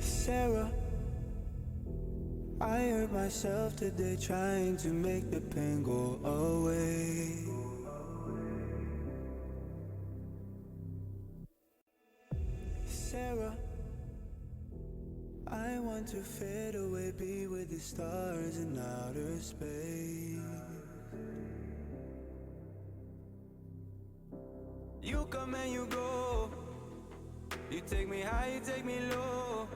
Sarah, I hurt myself today trying to make the pain go away. Sarah, I want to fade away, be with the stars in outer space. You come and you go, you take me high, you take me low,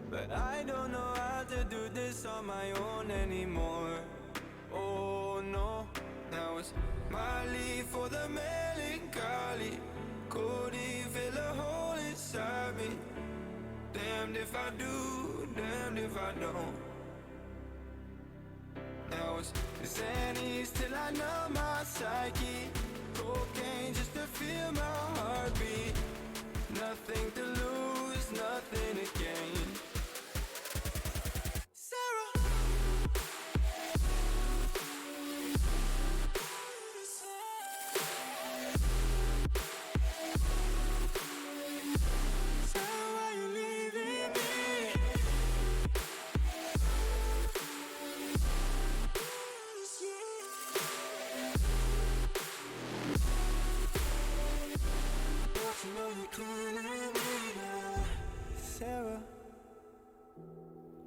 but I don't know how to do this on my own anymore. Oh no, now it's my leave for the melancholy. Could he fill a hole inside me? Damned if I do, damned if I don't. Now it's Xannies till I know my psyche. Cocaine just to feel my heartbeat. Nothing to lose, nothing to gain. Sarah, why you leaving me? You know you can't leave me now. Sarah,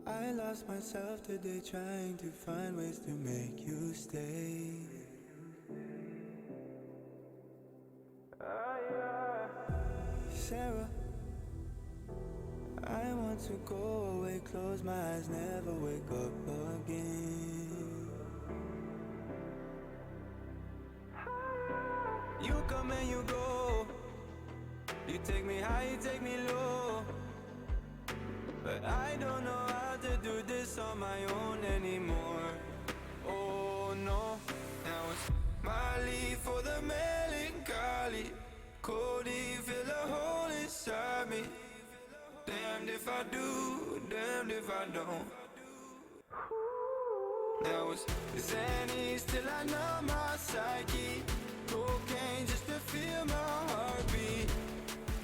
I lost myself today trying to find ways to make you stay. Sarah, I want to go away, close my eyes, never wake up again. You come and you go, you take me high, you take me low, but I don't know how to do this on my own anymore. Oh no, now it's my leave for the melancholy. Could he fill a hole inside me? Damned if I do, damned if I don't. Now it's Xannies till I know my psyche. Cocaine just to feel my heartbeat.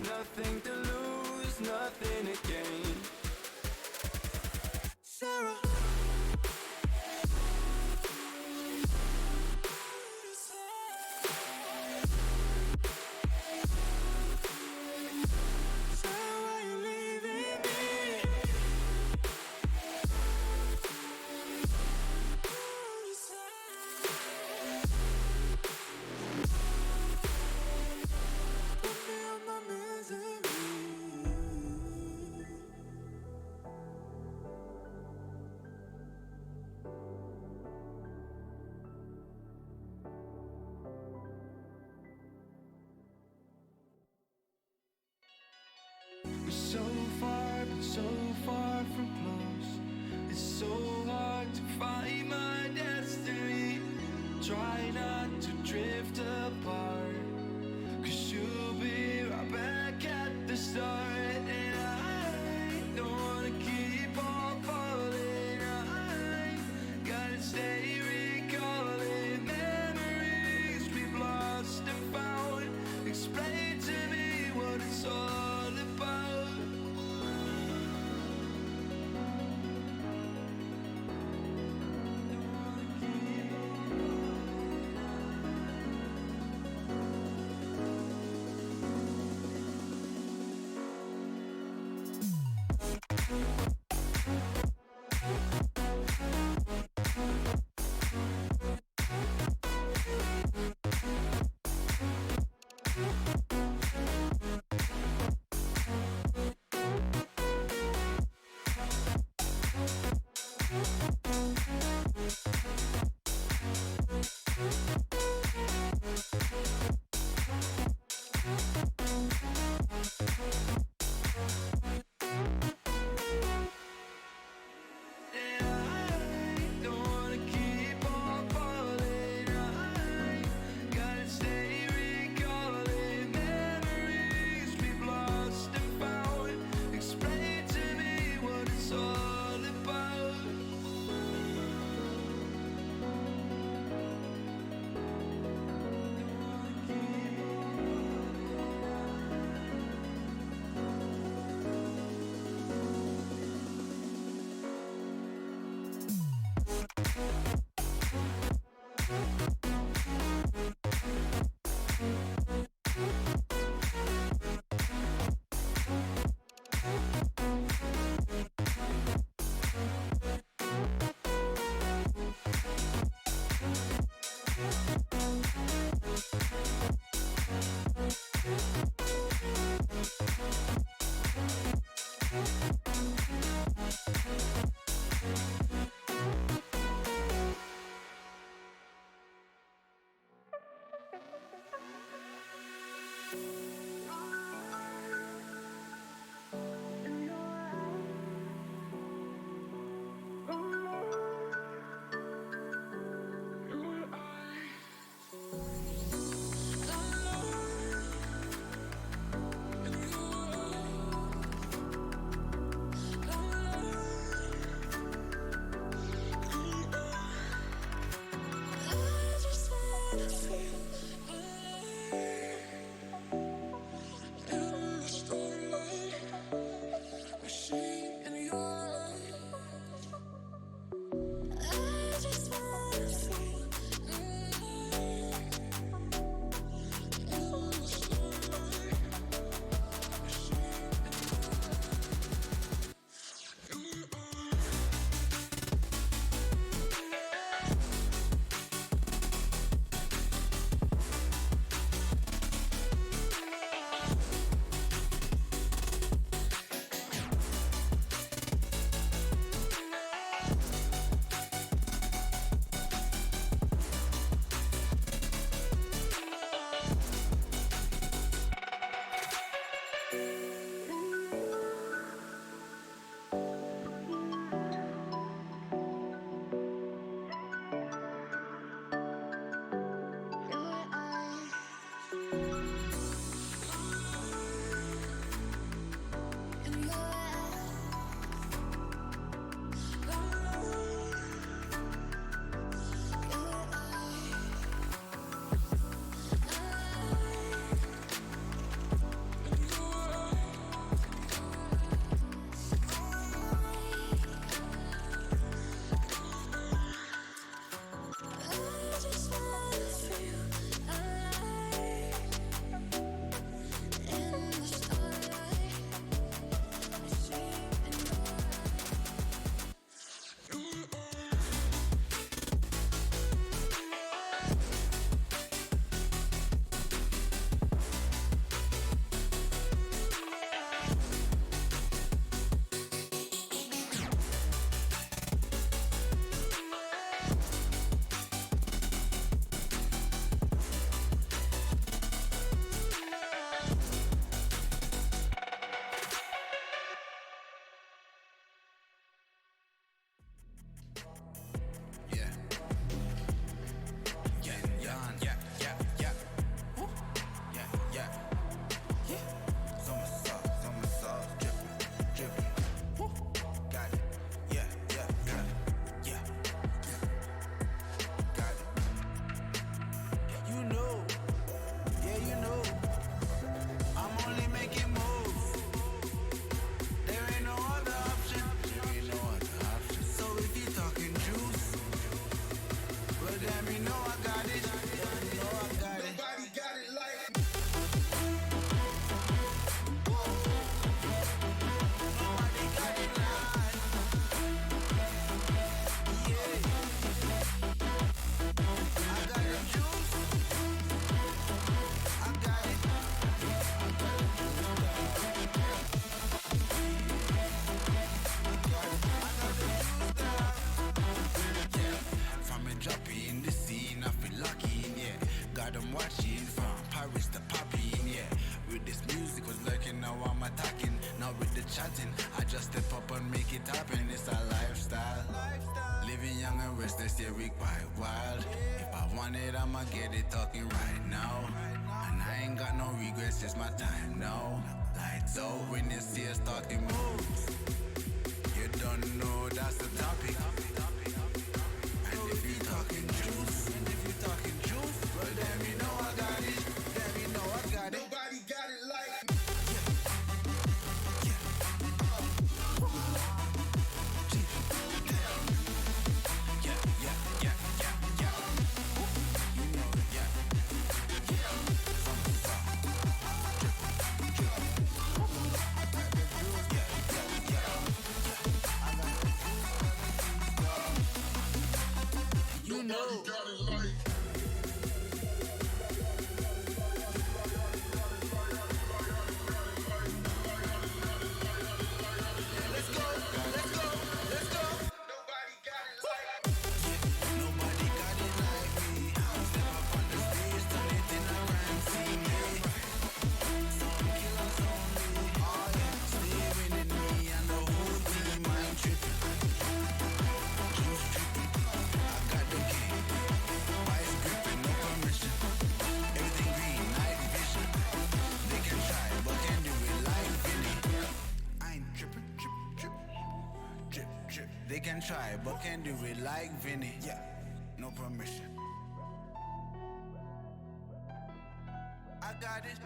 Nothing to lose, nothing to gain. Sarah, why you leaving me? Put me on my misery. We're so far, but so far from close. It's so hard to find my destiny. Try not to drift apart, 'cause you'll be right back at the start. And I don't wanna keep on falling. I gotta stay recalling memories we've lost and found. Explain to me what it's all about. Don't wanna keep on falling. I'm watching from Paris to Poppy, yeah. With this music was lurking, now I'm attacking. Now with the chatting, I just step up and make it happen. It's a lifestyle. Living young and restless, yeah, we quite wild. If I want it, I'ma get it talking right now. And I ain't got no regrets, it's my time now. Lights out when you see us talking moves. You don't know that's the topic. And if you talking juice, well then you know I got it. Then you know I got it. Nobody got it like me. You know. They can try, but can do it like Vinny. Yeah, no permission. I got it.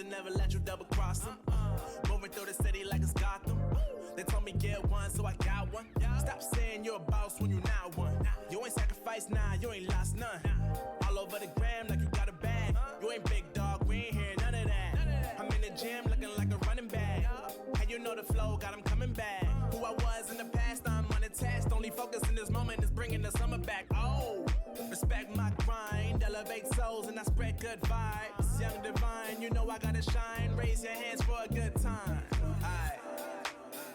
Never let you double cross them. Moving through the city like it's Gotham. They told me get one, so I got one. Stop saying you're a boss when you not one. You ain't sacrificed, nah, you ain't lost none. All over the gram like you got a bag. You ain't big dog, we ain't hear none of that. I'm in the gym looking like a running back. How you know the flow, got him coming back. Who I was in the past, I'm unattached. Only focus in this moment is bringing the summer back. Oh, respect my grind, elevate souls and I spread good vibes. Young divine, you know I gotta shine. Raise your hands for a good time. Aye.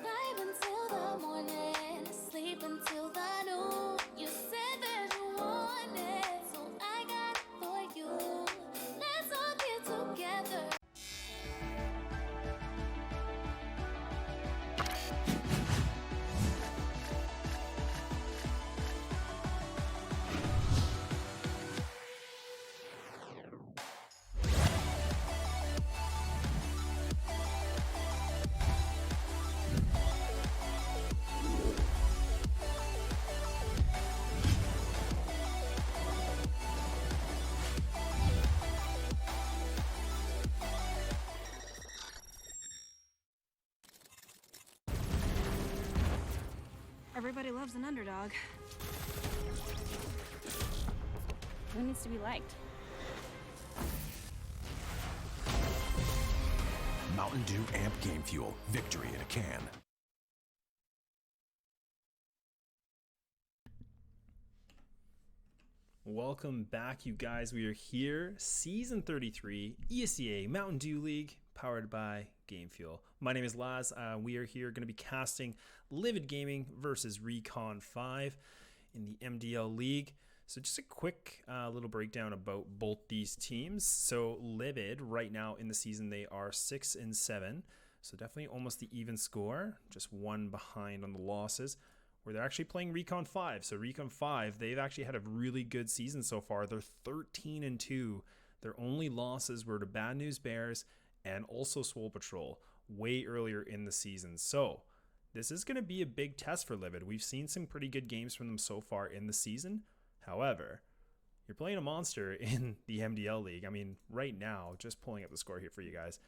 Vibe until the morning, sleep until the noon. You said that you want it, so I got it for you. Let's all get together. Everybody loves an underdog. Who needs to be liked? Mountain Dew Amp Game Fuel. Victory in a can. Welcome back, you guys. We are here, Season 33, ESEA Mountain Dew League, powered by Game Fuel. My name is Laz. We are here going to be casting Livid Gaming versus Recon5 in the MDL League. So just a quick little breakdown about both these teams. So Livid, right now in the season, they are 6-7. So definitely almost the even score, just one behind on the losses, where they're actually playing Recon5. So Recon5, they've actually had a really good season so far. They're 13-2. Their only losses were to Bad News Bears and also Swole Patrol way earlier in the season. So this is going to be a big test for Livid. We've seen some pretty good games from them so far in the season. However, you're playing a monster in the MDL League. I mean, right now, just pulling up the score here for you guys,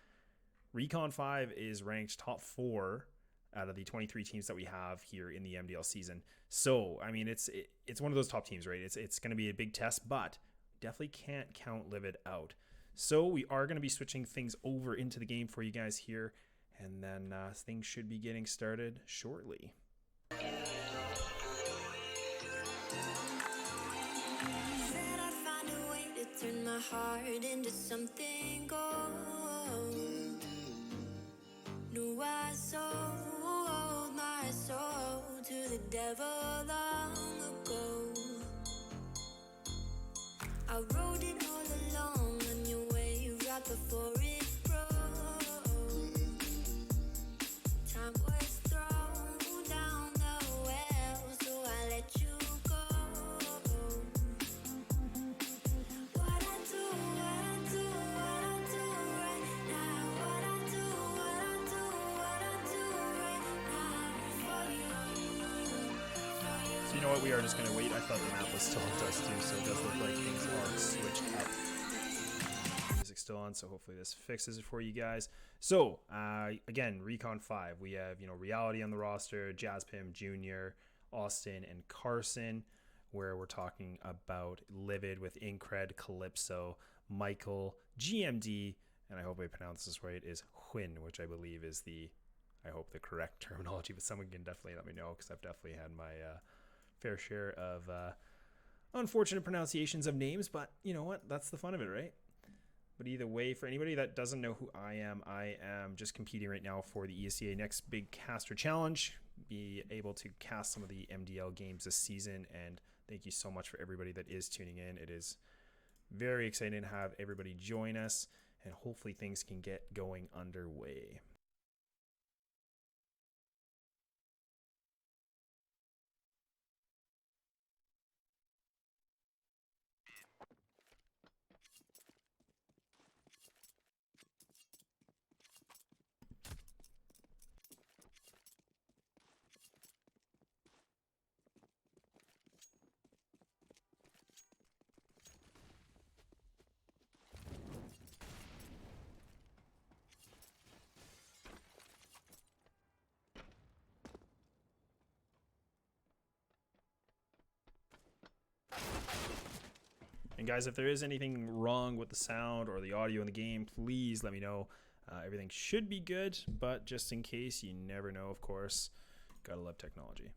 Recon5 is ranked top 4 out of the 23 teams that we have here in the MDL season. So, I mean, it's one of those top teams, right? It's going to be a big test, but definitely can't count Livid out. So we are going to be switching things over into the game for you guys here, and then things should be getting started shortly. Turn my heart into something gold. Knew I sold my soul to the devil long ago. I rode it all along on your wave right before it broke. Time was thrown down the well, so I let you go. So you know what, we are just going to wait. I thought the map was still on Dust 2, so it does look like things are switched up. Music's still on, so hopefully this fixes it for you guys. So, again, Recon5. We have, Reality on the roster, Jazzpim, Junior, Austin, and Carson, where we're talking about Livid with Incred, Calypso, Michael, GMD, and I hope I pronounce this right, is Huyn, which I believe is the correct terminology, but someone can definitely let me know, because I've definitely had my fair share of unfortunate pronunciations of names, but you know what? That's the fun of it, right? But either way, for anybody that doesn't know who I am just competing right now for the ESEA Next Big Caster Challenge. Be able to cast some of the MDL games this season, and thank you so much for everybody that is tuning in. It is very exciting to have everybody join us, and hopefully things can get going underway. And guys, if there is anything wrong with the sound or the audio in the game, please let me know. Everything should be good, but just in case, you never know, of course. Gotta love technology.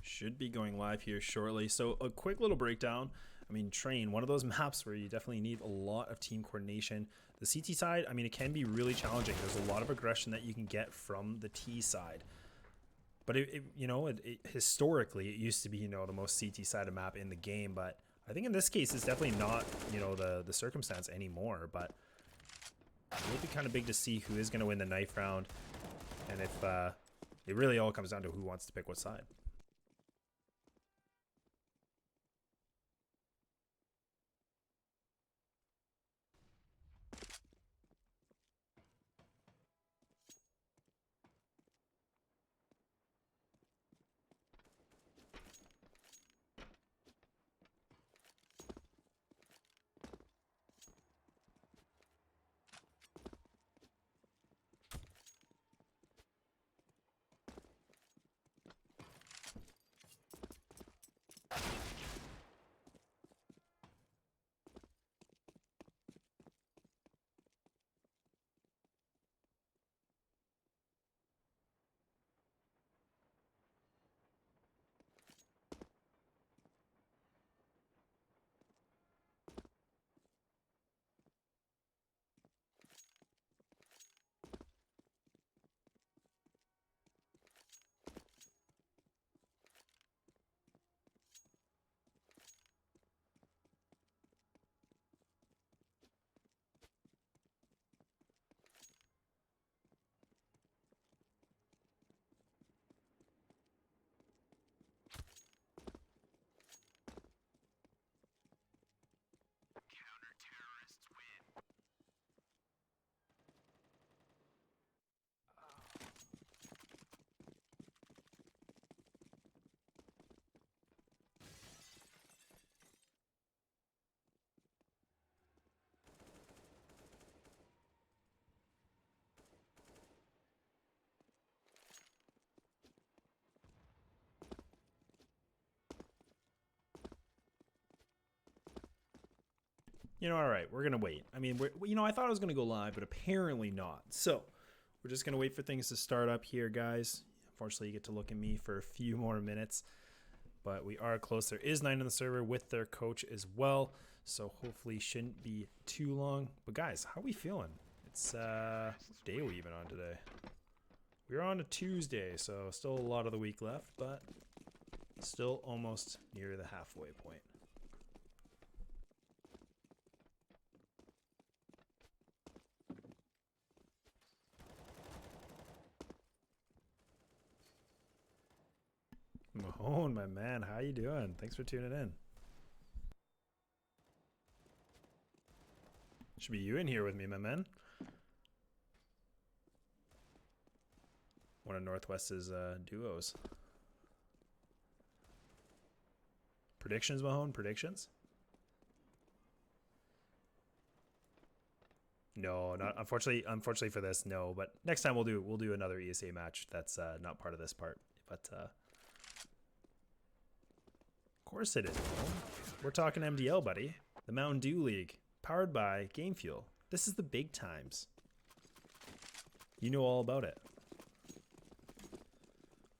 Should be going live here shortly. So a quick little breakdown. I mean, Train, one of those maps where you definitely need a lot of team coordination. The CT side, I mean, it can be really challenging. There's a lot of aggression that you can get from the T side. But historically, it used to be, the most CT sided map in the game. But I think in this case, it's definitely not, the circumstance anymore. But it would be kind of big to see who is going to win the knife round. And if it really all comes down to who wants to pick what side. You know, all right, we're gonna wait. I mean, I thought I was gonna go live, but apparently not. So we're just gonna wait for things to start up here, guys. Unfortunately, you get to look at me for a few more minutes, but we are close. There is 9 on the server with their coach as well, so hopefully shouldn't be too long. But guys, how are we feeling? It's what day are we even on today? We're on a Tuesday, so still a lot of the week left, but still almost near the halfway point. Mahone, my man, how you doing? Thanks for tuning in. Should be you in here with me, my man. One of Northwest's duos. Predictions, Mahone? Predictions? No, not unfortunately for this, no. But next time we'll do another ESA match that's not part of this part. But of course it is. We're talking MDL, buddy. The Mountain Dew League, powered by Game Fuel. This is the big times. You know all about it.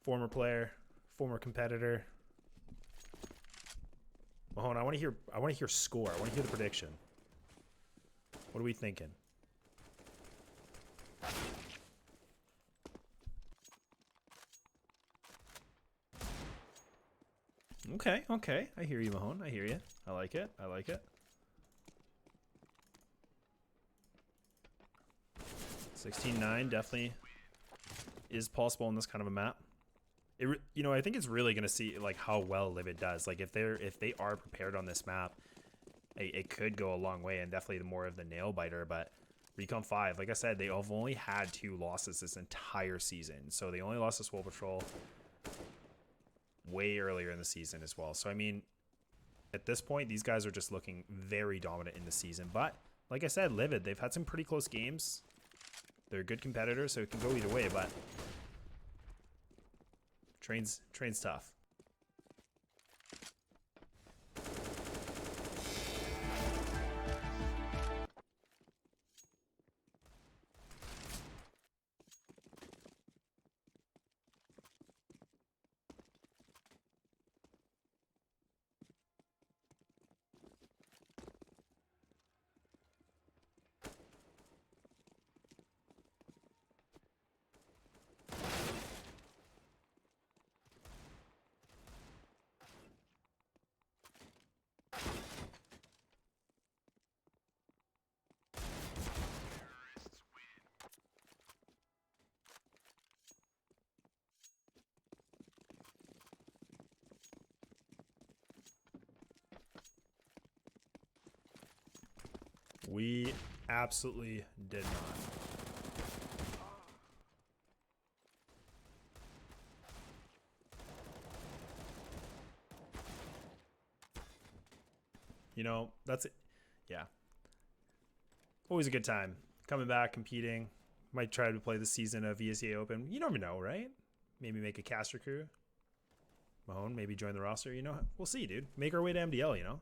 Former player, former competitor. Mahone, I want to hear score. I want to hear the prediction. What are we thinking? Okay. I hear you, Mahone. I hear you. I like it. 16-9 definitely is possible in this kind of a map. I think it's really gonna see like how well Livid does. Like if they are prepared on this map, it could go a long way, and definitely more of the nail biter. But Recon5, like I said, they have only had 2 losses this entire season. So they only lost to Swole Patrol way earlier in the season as well. So I mean, at this point, these guys are just looking very dominant in the season. But like I said, Livid, they've had some pretty close games. They're a good competitor, so it can go either way. But train's tough. We absolutely did not. You know, that's it. Yeah. Always a good time. Coming back, competing. Might try to play the season of ESEA Open. You never know, right? Maybe make a caster crew. Mahone, maybe join the roster. You know, we'll see, dude. Make our way to MDL, you know?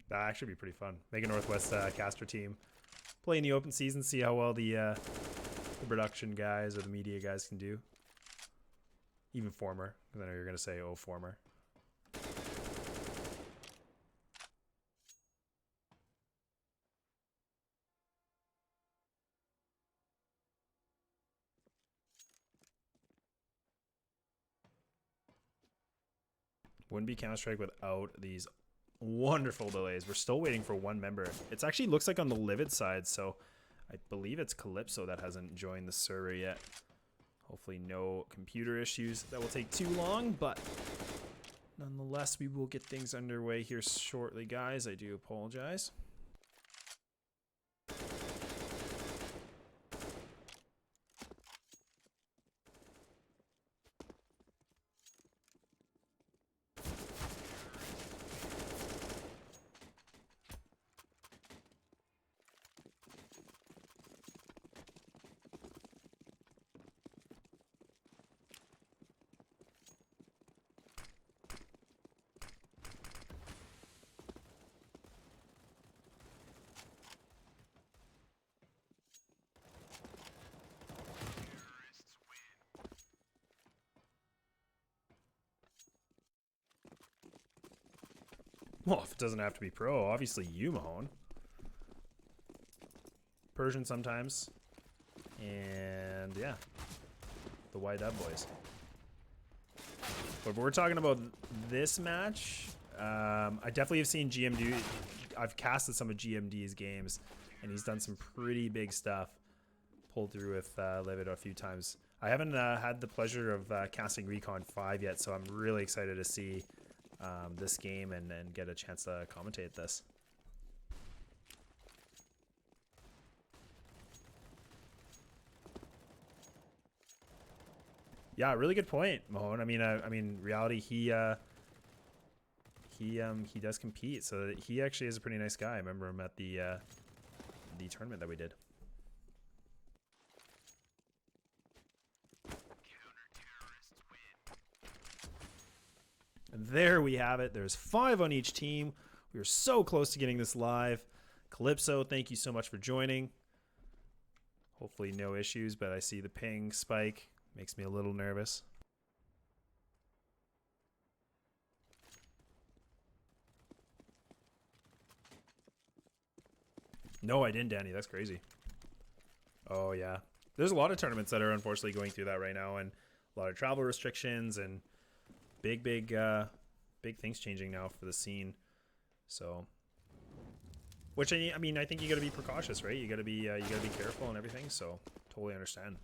That'd actually be pretty fun. Make a Northwest caster team. Play in the open season, see how well the production guys or the media guys can do. Even former, because I know you're going to say, oh, former. Wouldn't be Counter-Strike without these wonderful delays. We're still waiting for one member. It actually looks like on the Livid side, so I believe it's Calypso that hasn't joined the server yet. Hopefully no computer issues that will take too long, but nonetheless, we will get things underway here shortly, guys. I do apologize. Well, if it doesn't have to be pro, obviously you, Mahone. Persian sometimes. And yeah, the YW boys. But if we're talking about this match, I definitely have seen GMD. I've casted some of GMD's games, and he's done some pretty big stuff. Pulled through with Livid a few times. I haven't had the pleasure of casting Recon5 yet, so I'm really excited to see this game and get a chance to commentate this. Yeah, really good point, Mahone. I mean, reality, he does compete, so he actually is a pretty nice guy. I remember him at the tournament that we did. And there we have it. There's 5 on each team. We were so close to getting this live. Calypso, thank you so much for joining. Hopefully no issues, but I see the ping spike. Makes me a little nervous. No, I didn't, Danny. That's crazy. Oh, yeah. There's a lot of tournaments that are unfortunately going through that right now, and a lot of travel restrictions and big things changing now for the scene. So, which I mean, I think you got to be precautious, right? You got to be careful and everything. So, totally understand.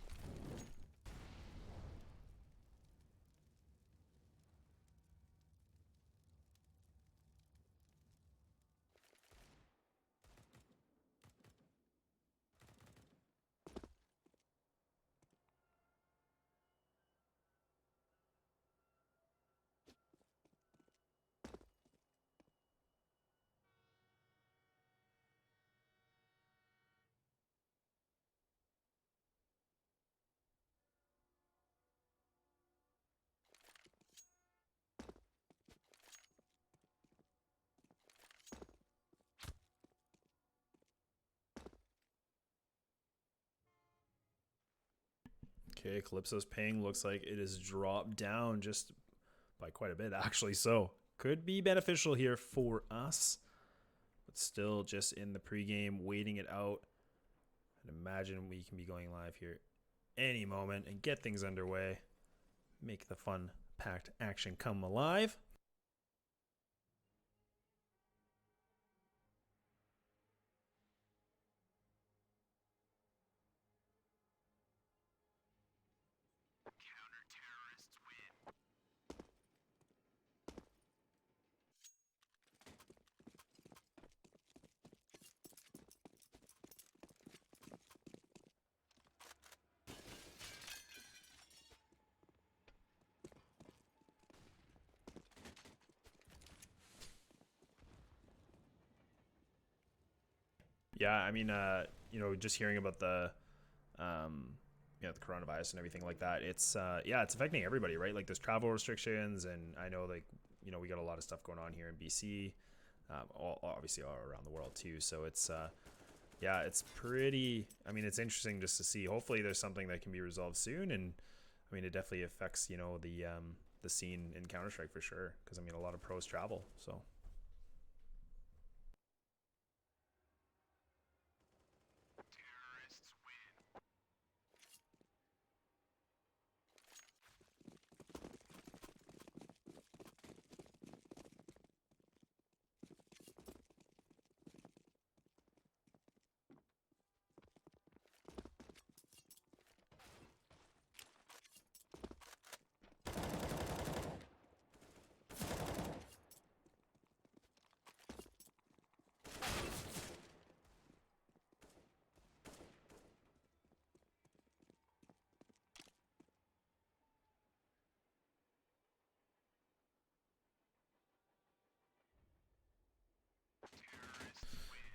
Okay, Calypso's ping looks like it is dropped down just by quite a bit, actually. So, could be beneficial here for us. But still just in the pregame, waiting it out. And imagine we can be going live here any moment and get things underway. Make the fun-packed action come alive. Yeah, I mean, you know, just hearing about the the coronavirus and everything like that, it's yeah, it's affecting everybody, right? Like there's travel restrictions, and I know, like, you know, we got a lot of stuff going on here in BC, obviously all around the world too. So it's yeah, it's pretty. I mean, it's interesting just to see. Hopefully, there's something that can be resolved soon, and I mean, it definitely affects, you know, the scene in Counter-Strike for sure, because I mean, a lot of pros travel, so.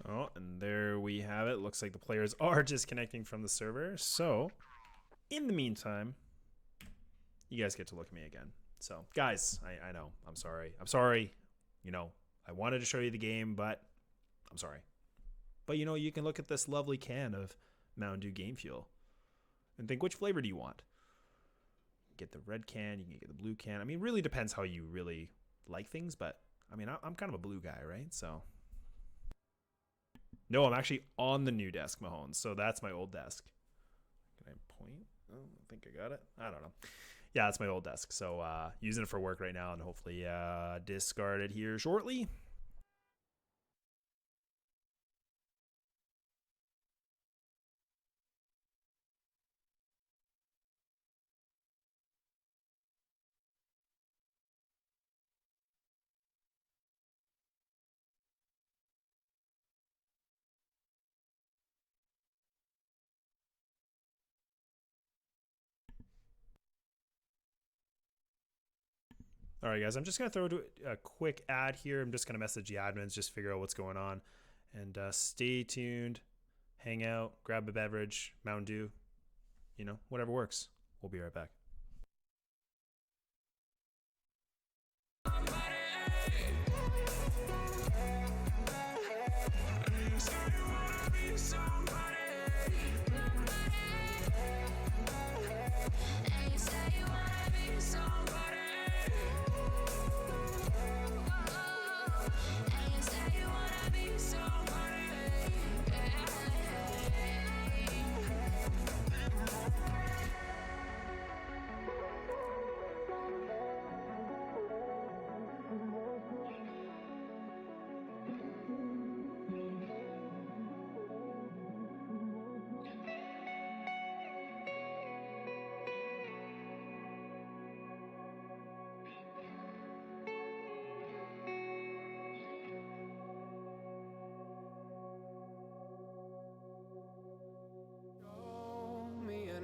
Oh, and there we have it. Looks like the players are disconnecting from the server. So, in the meantime, you guys get to look at me again. So, guys, I know. I'm sorry. I'm sorry. You know, I wanted to show you the game, but I'm sorry. But, you know, you can look at this lovely can of Mountain Dew Game Fuel and think, which flavor do you want? Get the red can. You can get the blue can. I mean, it really depends how you really like things, but I mean, I'm kind of a blue guy, right? So. No, I'm actually on the new desk, Mahone. So that's my old desk. Can I point? Oh, I think I got it. I don't know. Yeah, that's my old desk. So using it for work right now and hopefully discard it here shortly. All right, guys, I'm just going to throw a quick ad here. I'm just going to message the admins, just figure out what's going on. And stay tuned, hang out, grab a beverage, Mountain Dew, you know, whatever works. We'll be right back.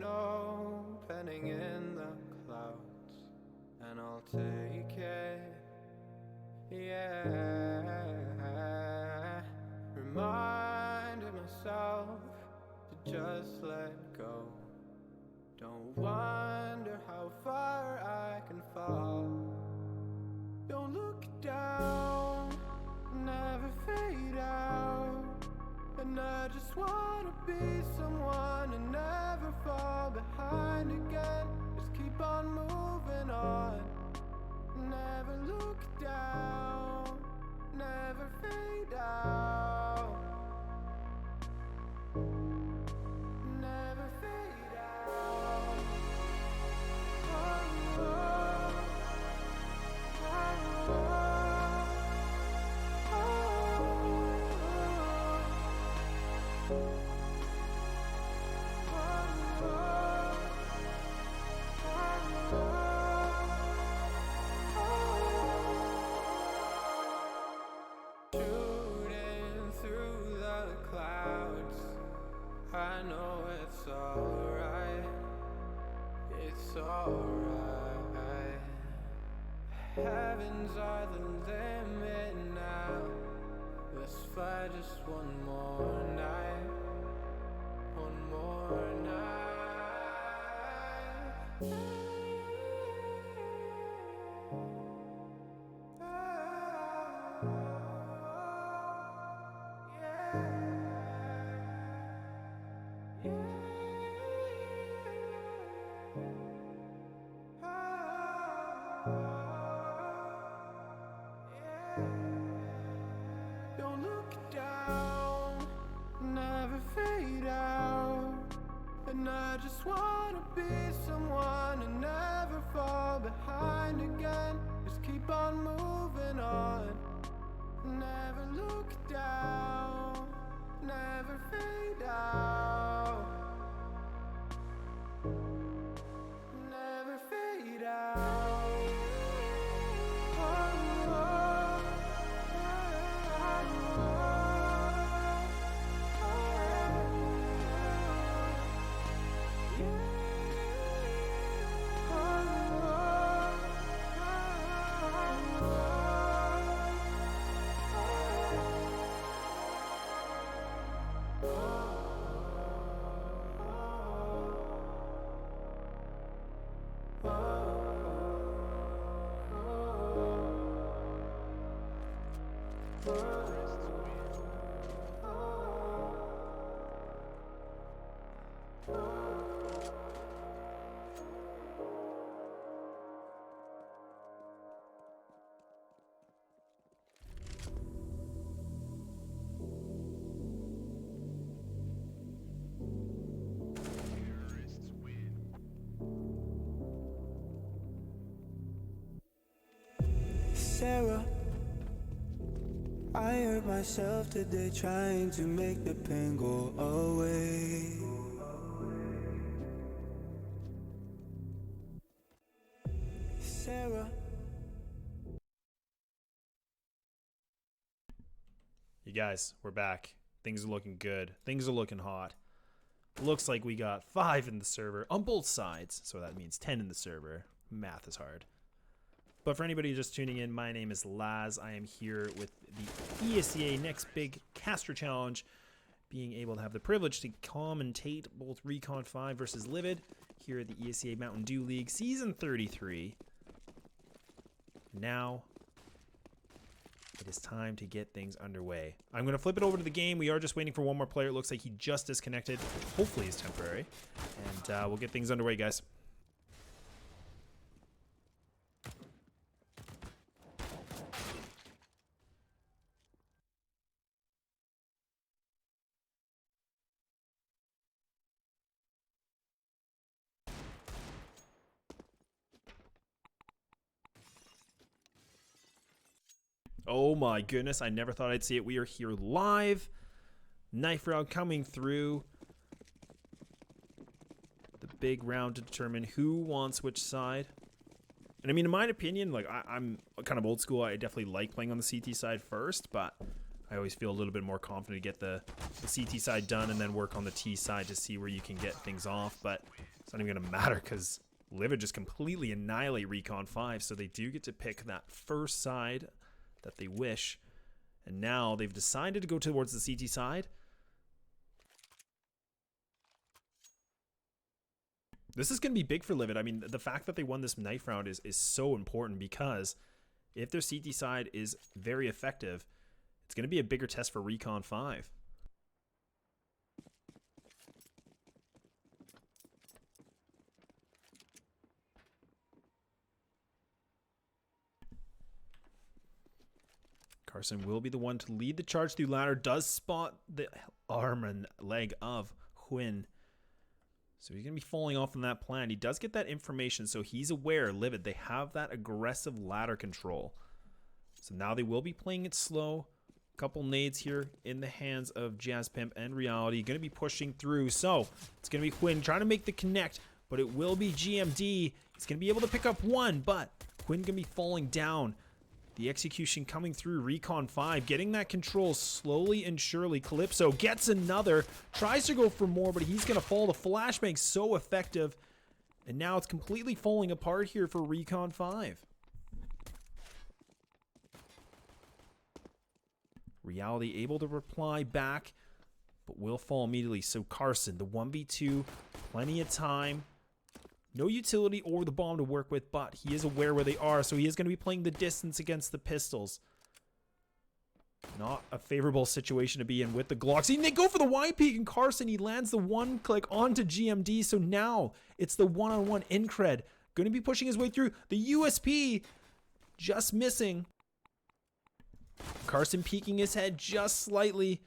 Opening in the clouds, and I'll take it, yeah. Reminding myself to just let go. Don't wonder how far I can fall. Don't look down, never fade out. And I just wanna be someone and never fall behind again. Just keep on moving on. Never look down, never fade out. Never fade out. Oh, oh, oh, oh. I know it's alright, it's alright. Heavens are the limit now. Let's fly just one more night, one more night. Don't look down, never fade out. And I just wanna be someone and never fall behind again. Just keep on moving on. Never look down, never fade out. Never fade out. Sarah, I hurt myself today trying to make the pain go away. Sarah. You guys, we're back. Things are looking good. Things are looking hot. Looks like we got 5 in the server on both sides, so that means 10 in the server. Math is hard. But for anybody just tuning in, my name is Laz. I am here with the ESEA Next Big Caster Challenge, being able to have the privilege to commentate both Recon5 versus Livid here at the ESEA Mountain Dew League Season 33. Now, it is time to get things underway. I'm going to flip it over to the game. We are just waiting for one more player. It looks like he just disconnected. Hopefully it's temporary. And we'll get things underway, guys. Oh my goodness, I never thought I'd see it. We are here live. Knife round coming through. The big round to determine who wants which side. And I mean, in my opinion, like I'm kind of old school. I definitely like playing on the CT side first, but I always feel a little bit more confident to get the CT side done and then work on the T side to see where you can get things off. But it's not even going to matter because Livid just completely annihilate Recon5, so they do get to pick that first side that they wish. And now they've decided to go towards the CT side. This is going to be big for Livid. I mean, the fact that they won this knife round is so important, because if their CT side is very effective, it's going to be a bigger test for Recon5. Carson will be the one to lead the charge through ladder. Does spot the arm and leg of Quinn. So he's going to be falling off on that plan. He does get that information, so he's aware, Livid, they have that aggressive ladder control. So now they will be playing it slow. Couple nades here in the hands of Jazz Pimp and Reality. Going to be pushing through. So it's going to be Quinn trying to make the connect, but it will be GMD. He's going to be able to pick up one, but Quinn going to be falling down. The execution coming through Recon5, getting that control slowly and surely. Calypso gets another, tries to go for more, but he's going to fall. The flashbang so effective, and now it's completely falling apart here for Recon5. Reality able to reply back, but will fall immediately. So Carson, the 1v2, plenty of time. No utility or the bomb to work with, but he is aware where they are, so he is going to be playing the distance against the pistols. Not a favorable situation to be in with the Glocks. And they go for the wide peek, and Carson, he lands the one click onto GMD, so now it's the one-on-one Incred. Going to be pushing his way through. The USP just missing. Carson peeking his head just slightly.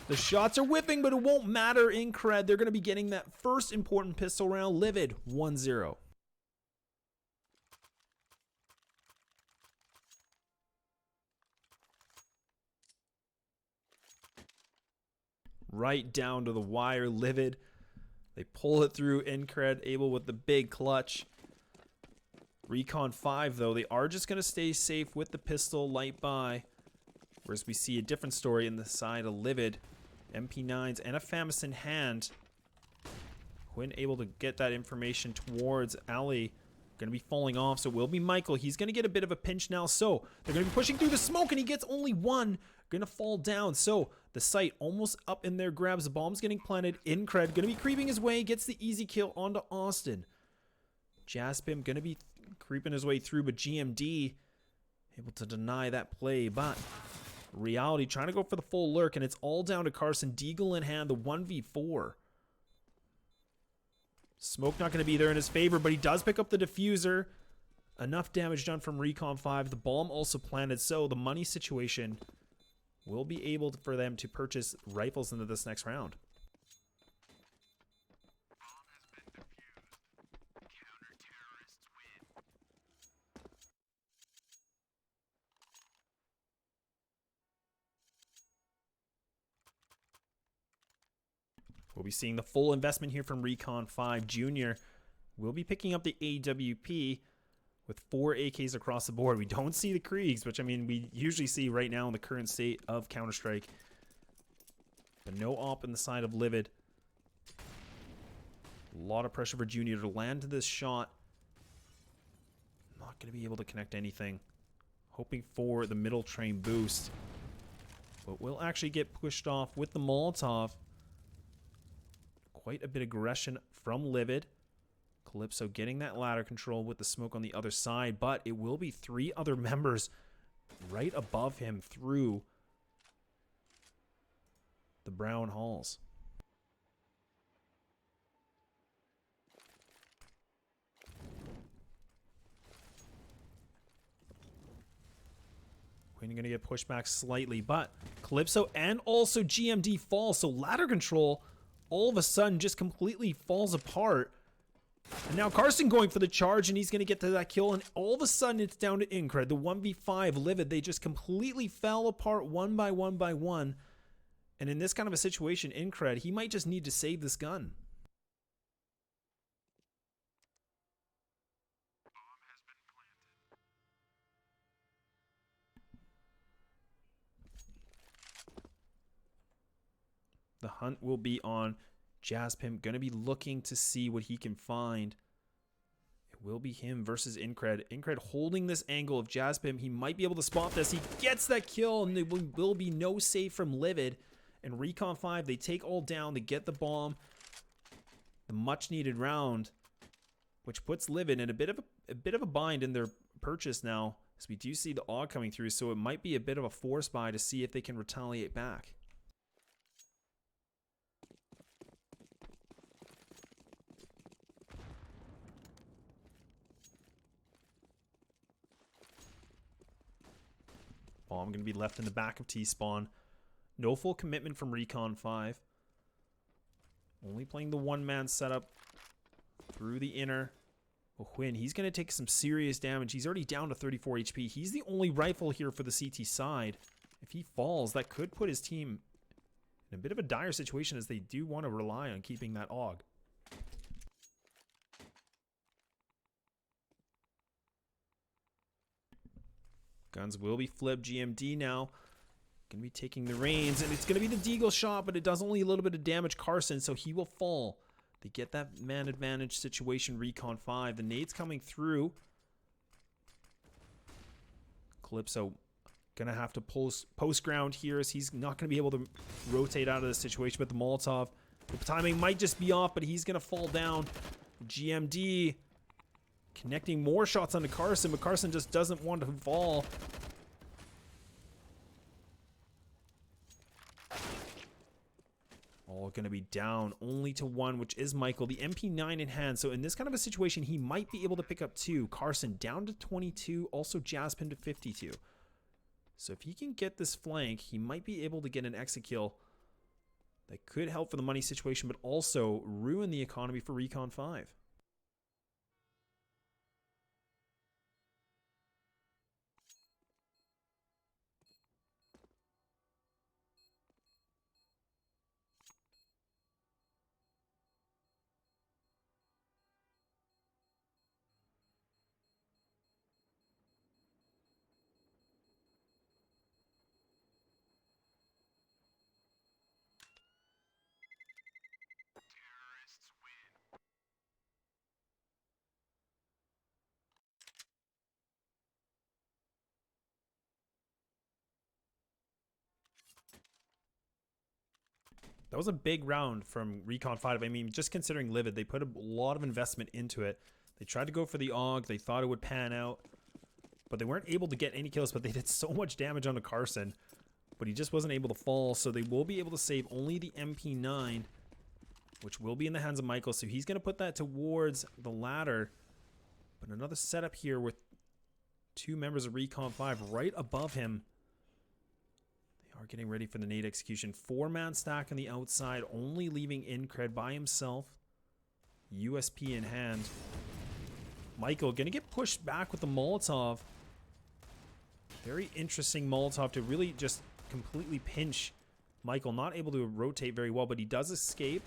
The shots are whipping, but it won't matter. Incred, they're going to be getting that first important pistol round. Livid, 1-0. Right down to the wire, Livid. They pull it through. Incred able with the big clutch. Recon5, though, they are just going to stay safe with the pistol light by. Whereas we see a different story in the side of Livid. MP9s and a FAMAS in hand. Quinn able to get that information towards Ali. Going to be falling off, so it will be Michael. He's going to get a bit of a pinch now, so they're going to be pushing through the smoke, and he gets only one. Going to fall down, so the site almost up in there, grabs the bomb's getting planted. Incred going to be creeping his way, gets the easy kill onto Austin. Jaspim going to be creeping his way through, but GMD able to deny that play, but Reality trying to go for the full lurk, and it's all down to Carson. Deagle in hand, the 1v4. Smoke not going to be there in his favor, but he does pick up the diffuser. Enough damage done from Recon5. The bomb also planted, so the money situation will be able for them to purchase rifles into this next round. We'll be seeing the full investment here from Recon5 Jr. We'll be picking up the AWP with 4 AKs across the board. We don't see the Kriegs, which I mean we usually see right now in the current state of Counter-Strike. But no op in the side of Livid. A lot of pressure for Junior to land to this shot. Not going to be able to connect anything. Hoping for the middle train boost. But will actually get pushed off with the Molotov. Quite a bit of aggression from Livid. Calypso getting that ladder control with the smoke on the other side, but it will be 3 other members right above him through the brown halls. Quinn going to get pushed back slightly, but Calypso and also GMD fall, so ladder control all of a sudden just completely falls apart. And now Carson going for the charge, and he's going to get to that kill, and all of a sudden it's down to Incred. The 1v5 Livid, they just completely fell apart one by one. And in this kind of a situation, Incred, he might just need to save this gun. The hunt will be on Jazzpimp. Going to be looking to see what he can find. It will be him versus Incred. Incred holding this angle of Jazzpimp. He might be able to spot this. He gets that kill, and there will be no save from Livid. And Recon5, they take all down. They get the bomb. The much needed round, which puts Livid in a bit of a bind in their purchase now, as we do see the AUG coming through. So it might be a bit of a force buy to see if they can retaliate back. Bomb going to be left in the back of T-Spawn. No full commitment from Recon5. Only playing the one-man setup through the inner. Quinn, he's going to take some serious damage. He's already down to 34 HP. He's the only rifle here for the CT side. If he falls, that could put his team in a bit of a dire situation, as they do want to rely on keeping that AUG. Guns will be flipped. GMD now going to be taking the reins, and it's going to be the Deagle shot, but it does only a little bit of damage Carson, so he will fall. They get that man advantage situation, Recon5. The nades coming through. Calypso going to have to post ground here, as he's not going to be able to rotate out of the situation, but the Molotov, the timing might just be off, but he's going to fall down. GMD connecting more shots onto Carson, but Carson just doesn't want to fall. All going to be down only to 1, which is Michael. The MP9 in hand, so in this kind of a situation, he might be able to pick up 2. Carson down to 22, also Jazzpin to 52. So if he can get this flank, he might be able to get an exit kill that could help for the money situation, but also ruin the economy for Recon5. That was a big round from Recon5. I mean, just considering Livid, they put a lot of investment into it. They tried to go for the AUG. They thought it would pan out, but they weren't able to get any kills, but they did so much damage onto Carson, but he just wasn't able to fall, so they will be able to save only the MP9, which will be in the hands of Michael, so he's going to put that towards the ladder. But another setup here with 2 members of Recon5 right above him. Are getting ready for the nade execution. 4-man stack on the outside, only leaving Incred by himself. USP in hand. Michael gonna get pushed back with the Molotov. Very interesting Molotov to really just completely pinch Michael. Not able to rotate very well, but he does escape.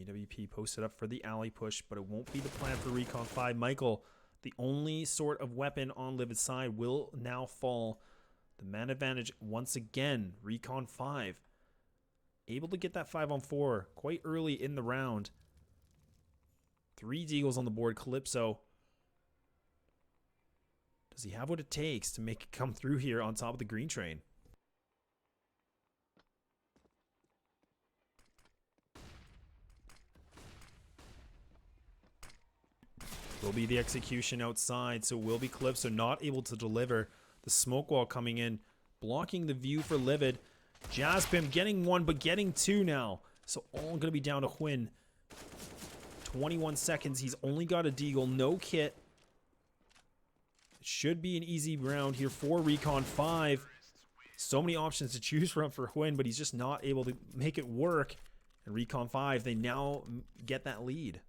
AWP posted up for the alley push, but it won't be the plan for Recon5. Michael, the only sort of weapon on Livid's side, will now fall. The man advantage once again. Recon5 able to get that 5-on-4 quite early in the round. 3 deagles on the board. Calypso, does he have what it takes to make it come through here on top of the green train? Will be the execution outside, so will be Calypso not able to deliver. The smoke wall coming in, blocking the view for Livid. Jaspim getting 1, but getting 2 now. So all going to be down to Hwin. 21 seconds. He's only got a deagle, no kit. It should be an easy round here for Recon5. So many options to choose from for Hwin, but he's just not able to make it work. And Recon5, they now get that lead.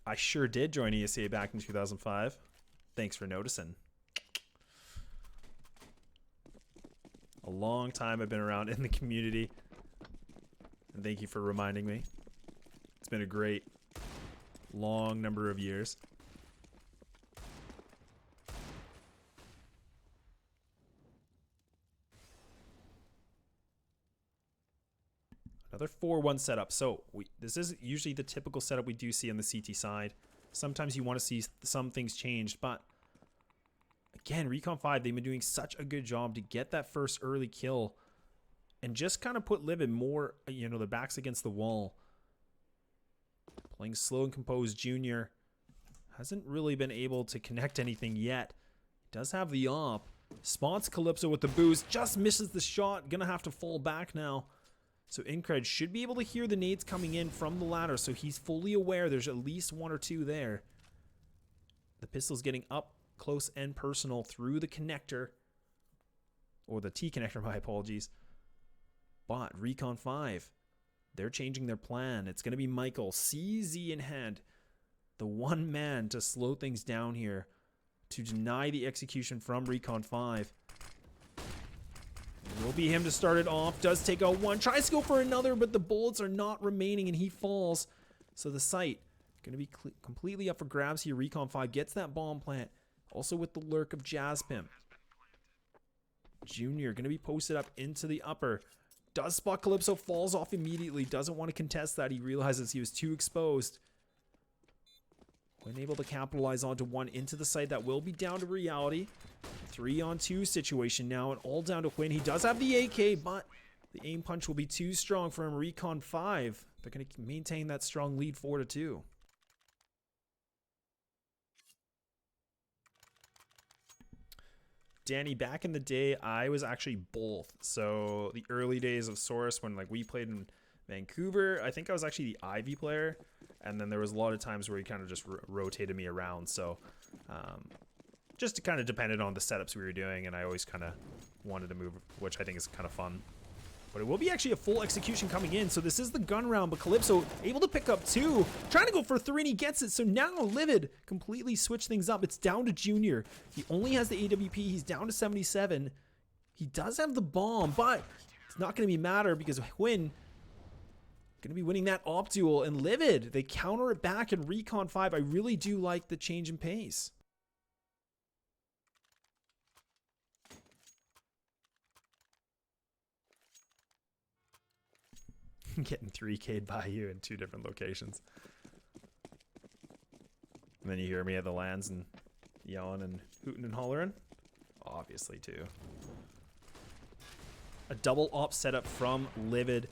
I sure did join ESEA back in 2005. Thanks for noticing. A long time I've been around in the community. And thank you for reminding me. It's been a great, long number of years. Another 4-1 setup. So this is usually the typical setup we do see on the CT side. Sometimes you want to see some things changed, but again, Recon5, they've been doing such a good job to get that first early kill and just kind of put Livid more, you know, their backs against the wall. Playing slow and composed. Junior hasn't really been able to connect anything yet. Does have the op. Spots Calypso with the boost. Just misses the shot. Gonna have to fall back now. So Incred should be able to hear the nades coming in from the ladder, so he's fully aware there's at least 1 or 2 there. The pistol's getting up close and personal through the connector, or the T connector, my apologies. But Recon5, they're changing their plan. It's going to be Michael, CZ in hand, the one man to slow things down here, to deny the execution from Recon5. It will be him to start it off. Does take out 1. Tries to go for another, but the bullets are not remaining, and he falls. So the site going to be completely up for grabs here. Recon5 gets that bomb plant. Also with the lurk of Jaspim. Junior going to be posted up into the upper. Does spot Calypso, falls off immediately. Doesn't want to contest that. He realizes he was too exposed. When able to capitalize onto 1 into the site, that will be down to reality. 3-on-2 situation now, and all down to Hwin. He does have the AK, but the aim punch will be too strong for him. Recon5, they're going to maintain that strong lead 4-2. Danny, back in the day, I was actually both. So the early days of Source, when like we played in Vancouver, I think I was actually the Ivy player, and then there was a lot of times where he kind of just rotated me around. So just kind of depended on the setups we were doing, and I always kind of wanted to move, which I think is kind of fun. But it will be actually a full execution coming in. So this is the gun round, but Calypso able to pick up 2. Trying to go for 3, and he gets it. So now Livid completely switched things up. It's down to Junior. He only has the AWP. He's down to 77. He does have the bomb, but it's not going to be matter because Hwin going to be winning that op duel. And Livid, they counter it back in Recon5. I really do like the change in pace. Getting 3K'd by you in 2 different locations. And then you hear me at the lands and yelling and hooting and hollering. Obviously, too. A double op setup from Livid,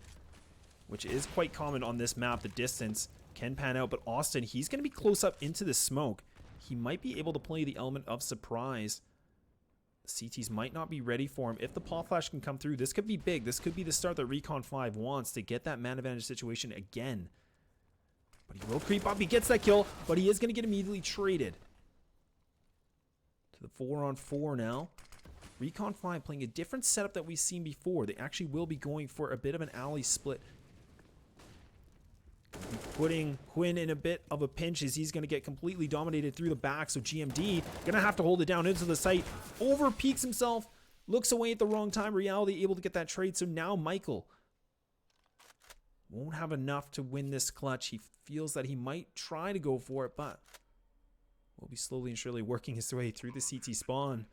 which is quite common on this map. The distance can pan out, but Austin, he's going to be close up into the smoke. He might be able to play the element of surprise. CTs might not be ready for him. If the pop flash can come through, this could be big. This could be the start that Recon5 wants to get that man advantage situation again. But he will creep up. He gets that kill, but he is going to get immediately traded. To the 4-on-4 now. Recon5 playing a different setup that we've seen before. They actually will be going for a bit of an alley split. Putting Hwin in a bit of a pinch as he's going to get completely dominated through the back. So GMD going to have to hold it down into the site. Over peaks himself. Looks away at the wrong time. Reality able to get that trade. So now Michael won't have enough to win this clutch. He feels that he might try to go for it, but will be slowly and surely working his way through the CT spawn.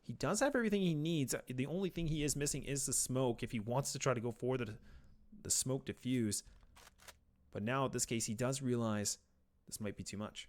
He does have everything he needs. The only thing he is missing is the smoke if he wants to try to go for the smoke diffuse. But now, in this case, he does realize this might be too much.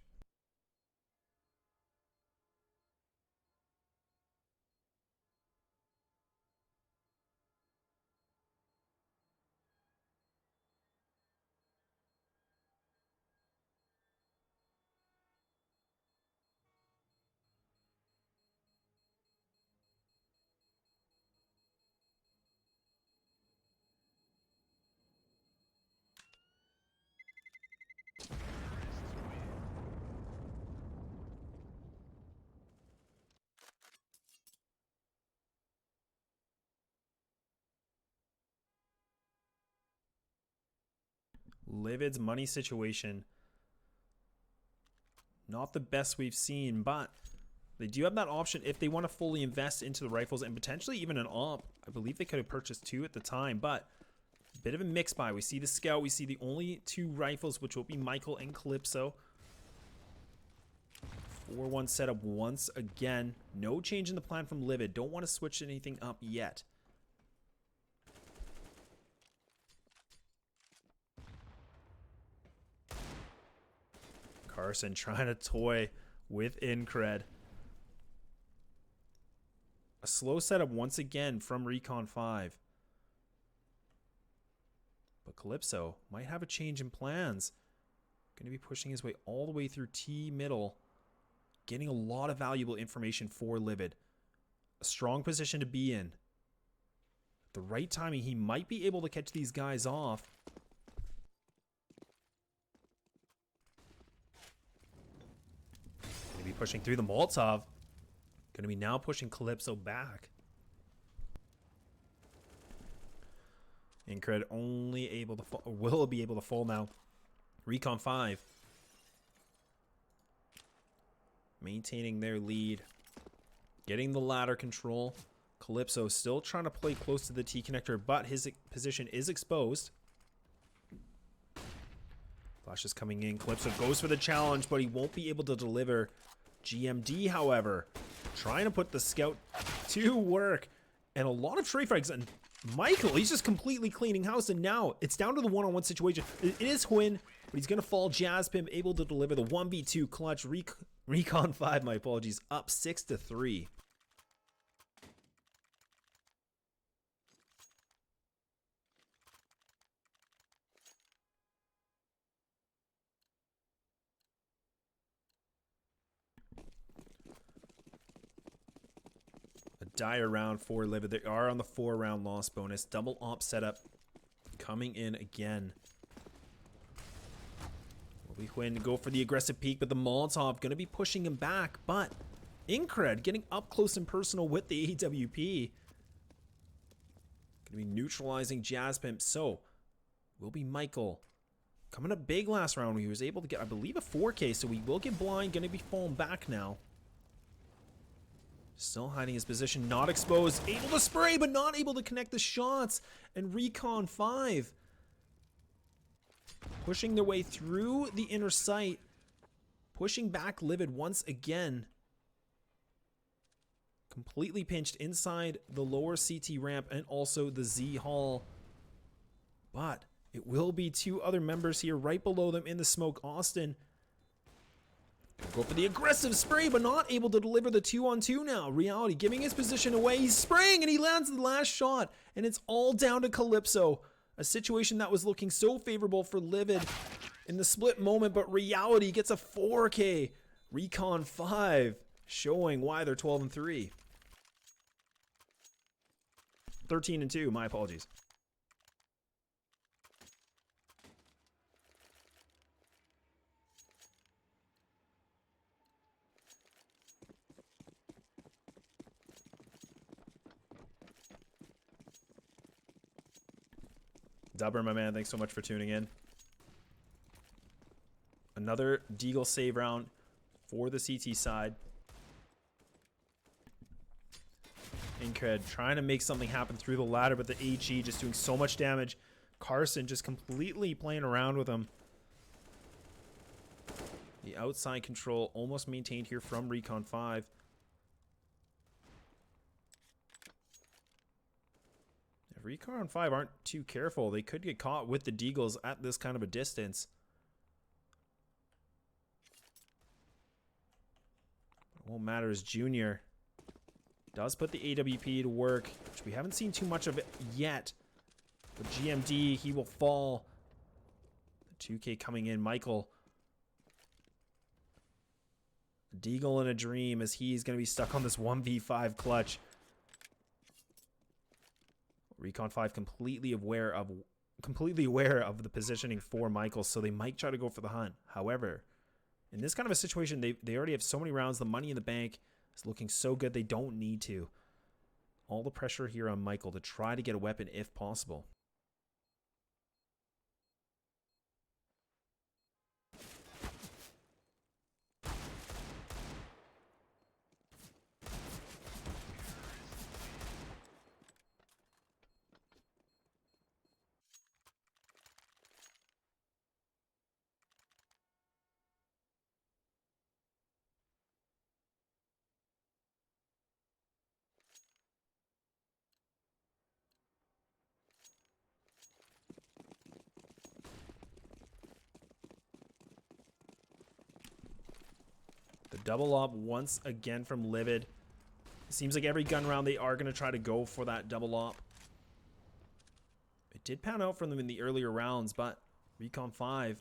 Livid's money situation, not the best we've seen, but they do have that option if they want to fully invest into the rifles and potentially even an AWP. I believe they could have purchased 2 at the time, but a bit of a mix buy. We see the Scout, we see the only 2 rifles, which will be Michael and Calypso. 4-1 setup once again. No change in the plan from Livid. Don't want to switch anything up yet. Carson trying to toy with Incred. A slow setup once again from Recon5. But Calypso might have a change in plans. Going to be pushing his way all the way through T middle. Getting a lot of valuable information for Livid. A strong position to be in. At the right timing, he might be able to catch these guys off. Pushing through the Molotov. Going to be now pushing Calypso back. Incred only able to fall, will be able to fall now. Recon5 maintaining their lead. Getting the ladder control. Calypso still trying to play close to the T connector, but his position is exposed. Flash is coming in. Calypso goes for the challenge, but he won't be able to deliver. GMD, however, trying to put the Scout to work. And a lot of tray frags. And Michael, he's just completely cleaning house. And now it's down to the one-on-one situation. It is Hwin, but he's going to fall. Jazzpimp able to deliver the 1v2 clutch. Recon5, my apologies, up 6-3. Dire round for Livid. They are on the 4-round loss bonus. Double op setup coming in again. Will be Hwin to go for the aggressive peek, but the Molotov going to be pushing him back. But Incred getting up close and personal with the AWP. Going to be neutralizing Jazzpimp. So will be Michael coming up big last round. He was able to get, I believe, a 4K. So we will get blind. Going to be falling back now. Still hiding his position, not exposed, able to spray, but not able to connect the shots. And Recon5 pushing their way through the inner sight, pushing back Livid once again. Completely pinched inside the lower CT ramp and also the Z Hall. But it will be 2 other members here right below them in the smoke. Austin go for the aggressive spray, but not able to deliver the 2-on-2 now. Reality giving his position away. He's spraying and he lands the last shot. And it's all down to Calypso. A situation that was looking so favorable for Livid in the split moment, but Reality gets a 4K. Recon5 showing why they're 12-3. 13-2, my apologies. Dubber, my man, thanks so much for tuning in. Another Deagle save round for the CT side. Incred trying to make something happen through the ladder, but the HE just doing so much damage. Carson just completely playing around with him. The outside control almost maintained here from Recon5. If Recon5 aren't too careful, they could get caught with the Deagles at this kind of a distance. It won't matter as Junior does put the AWP to work, which we haven't seen too much of it yet. But GMD, he will fall. The 2K coming in. Michael. Deagle in a dream as he's going to be stuck on this 1v5 clutch. Recon5 completely aware of the positioning for Michael, so they might try to go for the hunt. However, in this kind of a situation, they already have so many rounds. The money in the bank is looking so good they don't need to. All the pressure here on Michael to try to get a weapon if possible. Double op once again from Livid. It seems like every gun round they are going to try to go for that double op. It did pan out from them in the earlier rounds, but Recon5 have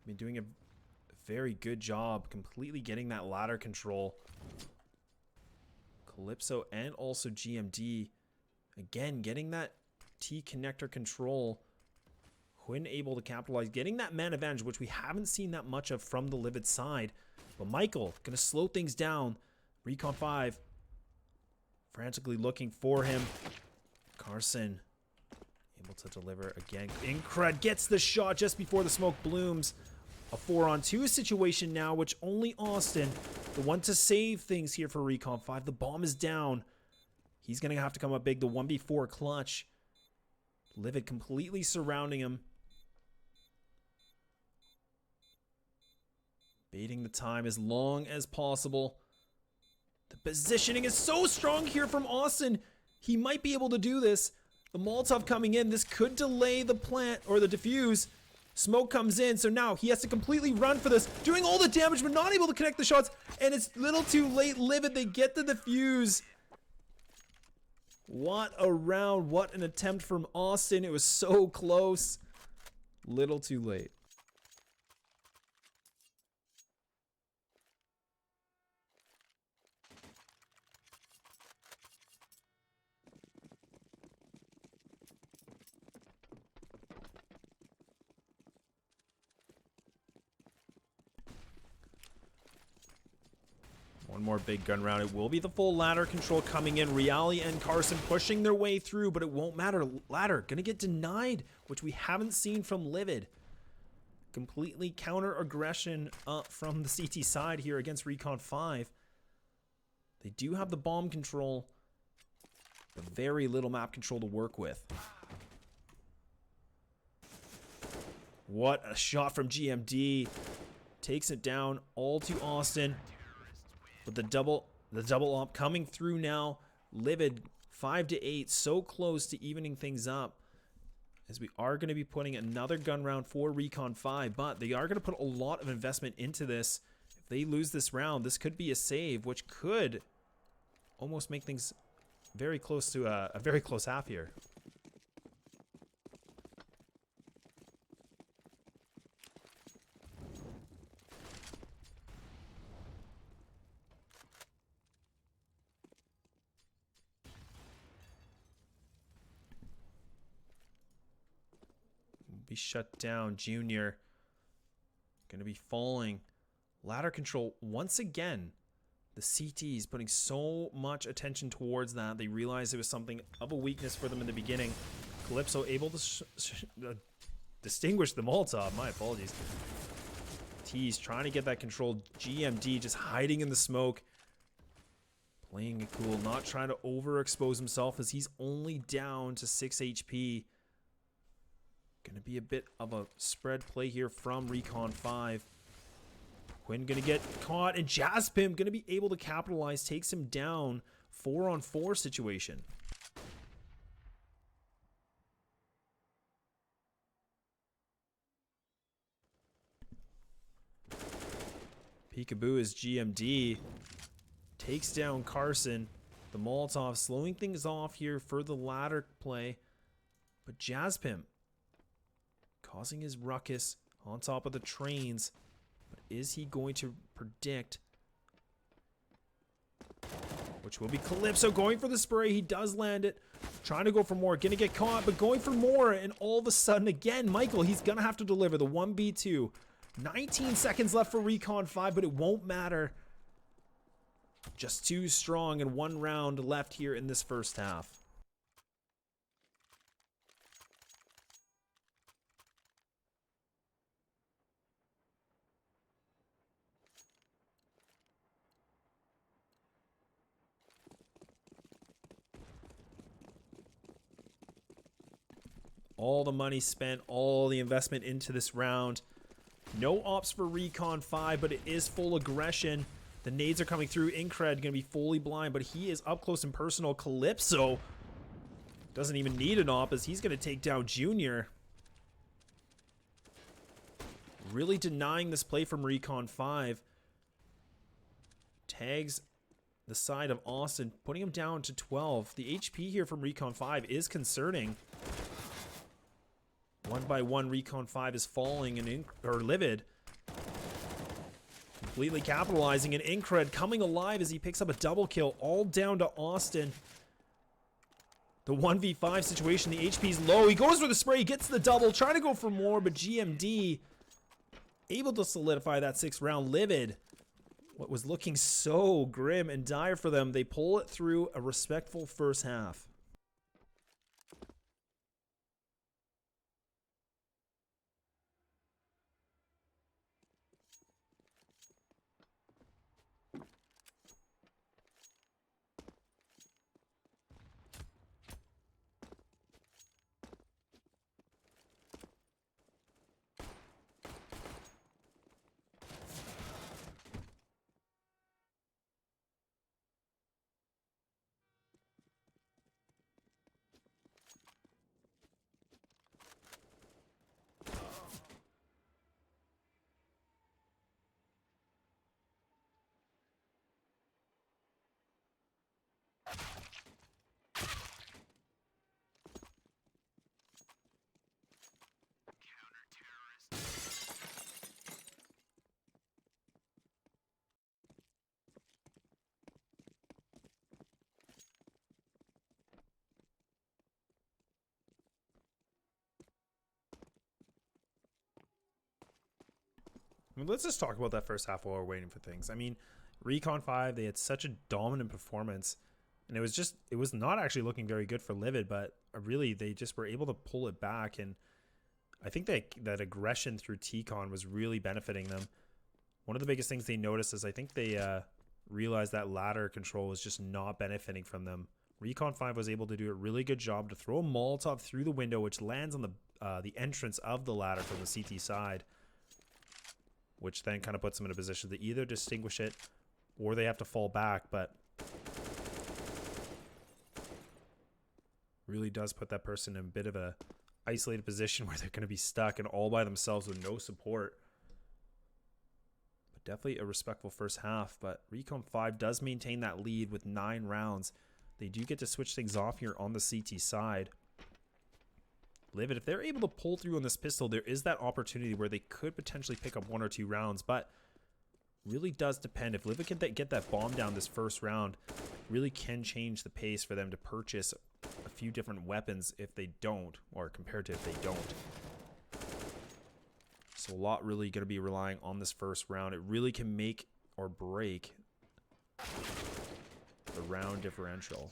been doing a very good job completely getting that ladder control. Calypso and also GMD again getting that T connector control when able to capitalize, getting that man advantage, which we haven't seen that much of from the Livid side. But Michael gonna slow things down. Recon5 frantically looking for him. Carson able to deliver again. Incred gets the shot just before the smoke blooms. A 4-on-2 situation now, which only Austin, the one to save things here for Recon5. The bomb is down. He's gonna have to come up big. The 1v4 clutch. Livid completely surrounding him. Baiting the time as long as possible. The positioning is so strong here from Austin. He might be able to do this. The Molotov coming in. This could delay the plant or the defuse. Smoke comes in, so now he has to completely run for this. Doing all the damage, but not able to connect the shots. And it's a little too late. Livid, they get the defuse. What a round. What an attempt from Austin. It was so close. Little too late. One more big gun round. It will be the full ladder control coming in. Reali and Carson pushing their way through, but it won't matter. Ladder gonna get denied, which we haven't seen from Livid. Completely counter aggression up from the CT side here against Recon5. They do have the bomb control, but very little map control to work with. What a shot from GMD. Takes it down all to Austin. But the double op coming through now. Livid 5-8, so close to evening things up. As we are going to be putting another gun round for Recon5, but they are going to put a lot of investment into this. If they lose this round, this could be a save, which could almost make things very close to a very close half here. Be shut down. Junior gonna be falling. Ladder control once again. The CT is putting so much attention towards that. They realized it was something of a weakness for them in the beginning. Calypso able to distinguish the Molotov. My apologies. T's trying to get that control. GMD just hiding in the smoke. Playing it cool, not trying to overexpose himself as he's only down to 6 HP. Gonna be a bit of a spread play here from Recon5. Quinn gonna get caught, and Jaspim gonna be able to capitalize, takes him down. 4-on-4 situation. Peekaboo is GMD. Takes down Carson. The Molotov slowing things off here for the ladder play. But Jaspim causing his ruckus on top of the trains. But is he going to predict? Which will be Calypso going for the spray. He does land it. Trying to go for more. Gonna get caught, but going for more. And all of a sudden, again, Michael, he's gonna have to deliver the 1v2. 19 seconds left for Recon5, but it won't matter. Just too strong and 1 round left here in this first half. All the money spent, all the investment into this round. No ops for Recon5, but it is full aggression. The nades are coming through. Incred gonna be fully blind, but he is up close and personal. Calypso doesn't even need an op as he's gonna take down Junior. Really denying this play from Recon5. Tags the side of Austin, putting him down to 12. The HP here from Recon5 is concerning. One by one, Recon5 is falling, and Livid completely capitalizing, and Incred coming alive as he picks up a double kill, all down to Austin. The 1v5 situation, the HP's low. He goes for the spray, gets the double, trying to go for more, but GMD able to solidify that 6th round. Livid, what was looking so grim and dire for them, they pull it through a respectful first half. I mean, let's just talk about that first half while we're waiting for things. I mean, Recon5, they had such a dominant performance, and it was not actually looking very good for Livid, but really they just were able to pull it back, and I think that aggression through T-Con was really benefiting them. One of the biggest things they noticed is I think they realized that ladder control was just not benefiting from them. Recon5 was able to do a really good job to throw a Molotov through the window, which lands on the entrance of the ladder from the CT side, which then kind of puts them in a position to either distinguish it or they have to fall back, but really does put that person in a bit of a isolated position where they're going to be stuck and all by themselves with no support. But definitely a respectful first half, but Recon5 does maintain that lead with 9 rounds. They do get to switch things off here on the CT side. Livid, if they're able to pull through on this pistol, there is that opportunity where they could potentially pick up 1 or 2 rounds, but really does depend. If Livid can get that bomb down this first round, really can change the pace for them to purchase a few different weapons if they don't, or compared to if they don't. So a lot really going to be relying on this first round. It really can make or break the round differential.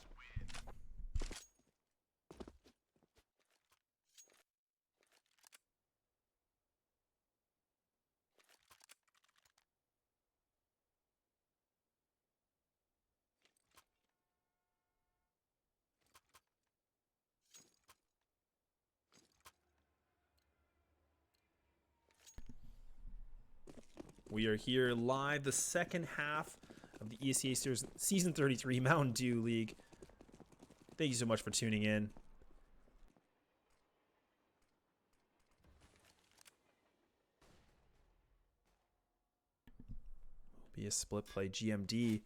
We are here live, the second half of the ESEA Season 33 Mountain Dew League. Thank you so much for tuning in. Be a split play. GMD.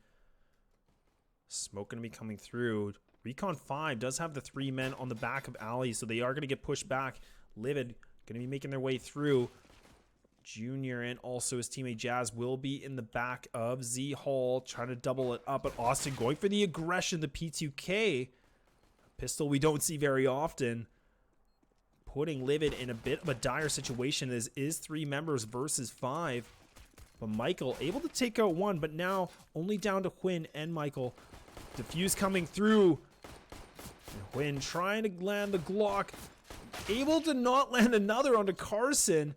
Smoke going to be coming through. Recon5 does have the 3 men on the back of Ali, so they are going to get pushed back. Livid going to be making their way through. Junior and also his teammate Jazz will be in the back of Z Hall, trying to double it up. But Austin going for the aggression, the P2K. A pistol we don't see very often. Putting Livid in a bit of a dire situation. This is 3 members versus 5. But Michael able to take out 1, but now only down to Quinn and Michael. Diffuse coming through. And Quinn trying to land the Glock. Able to not land another onto Carson.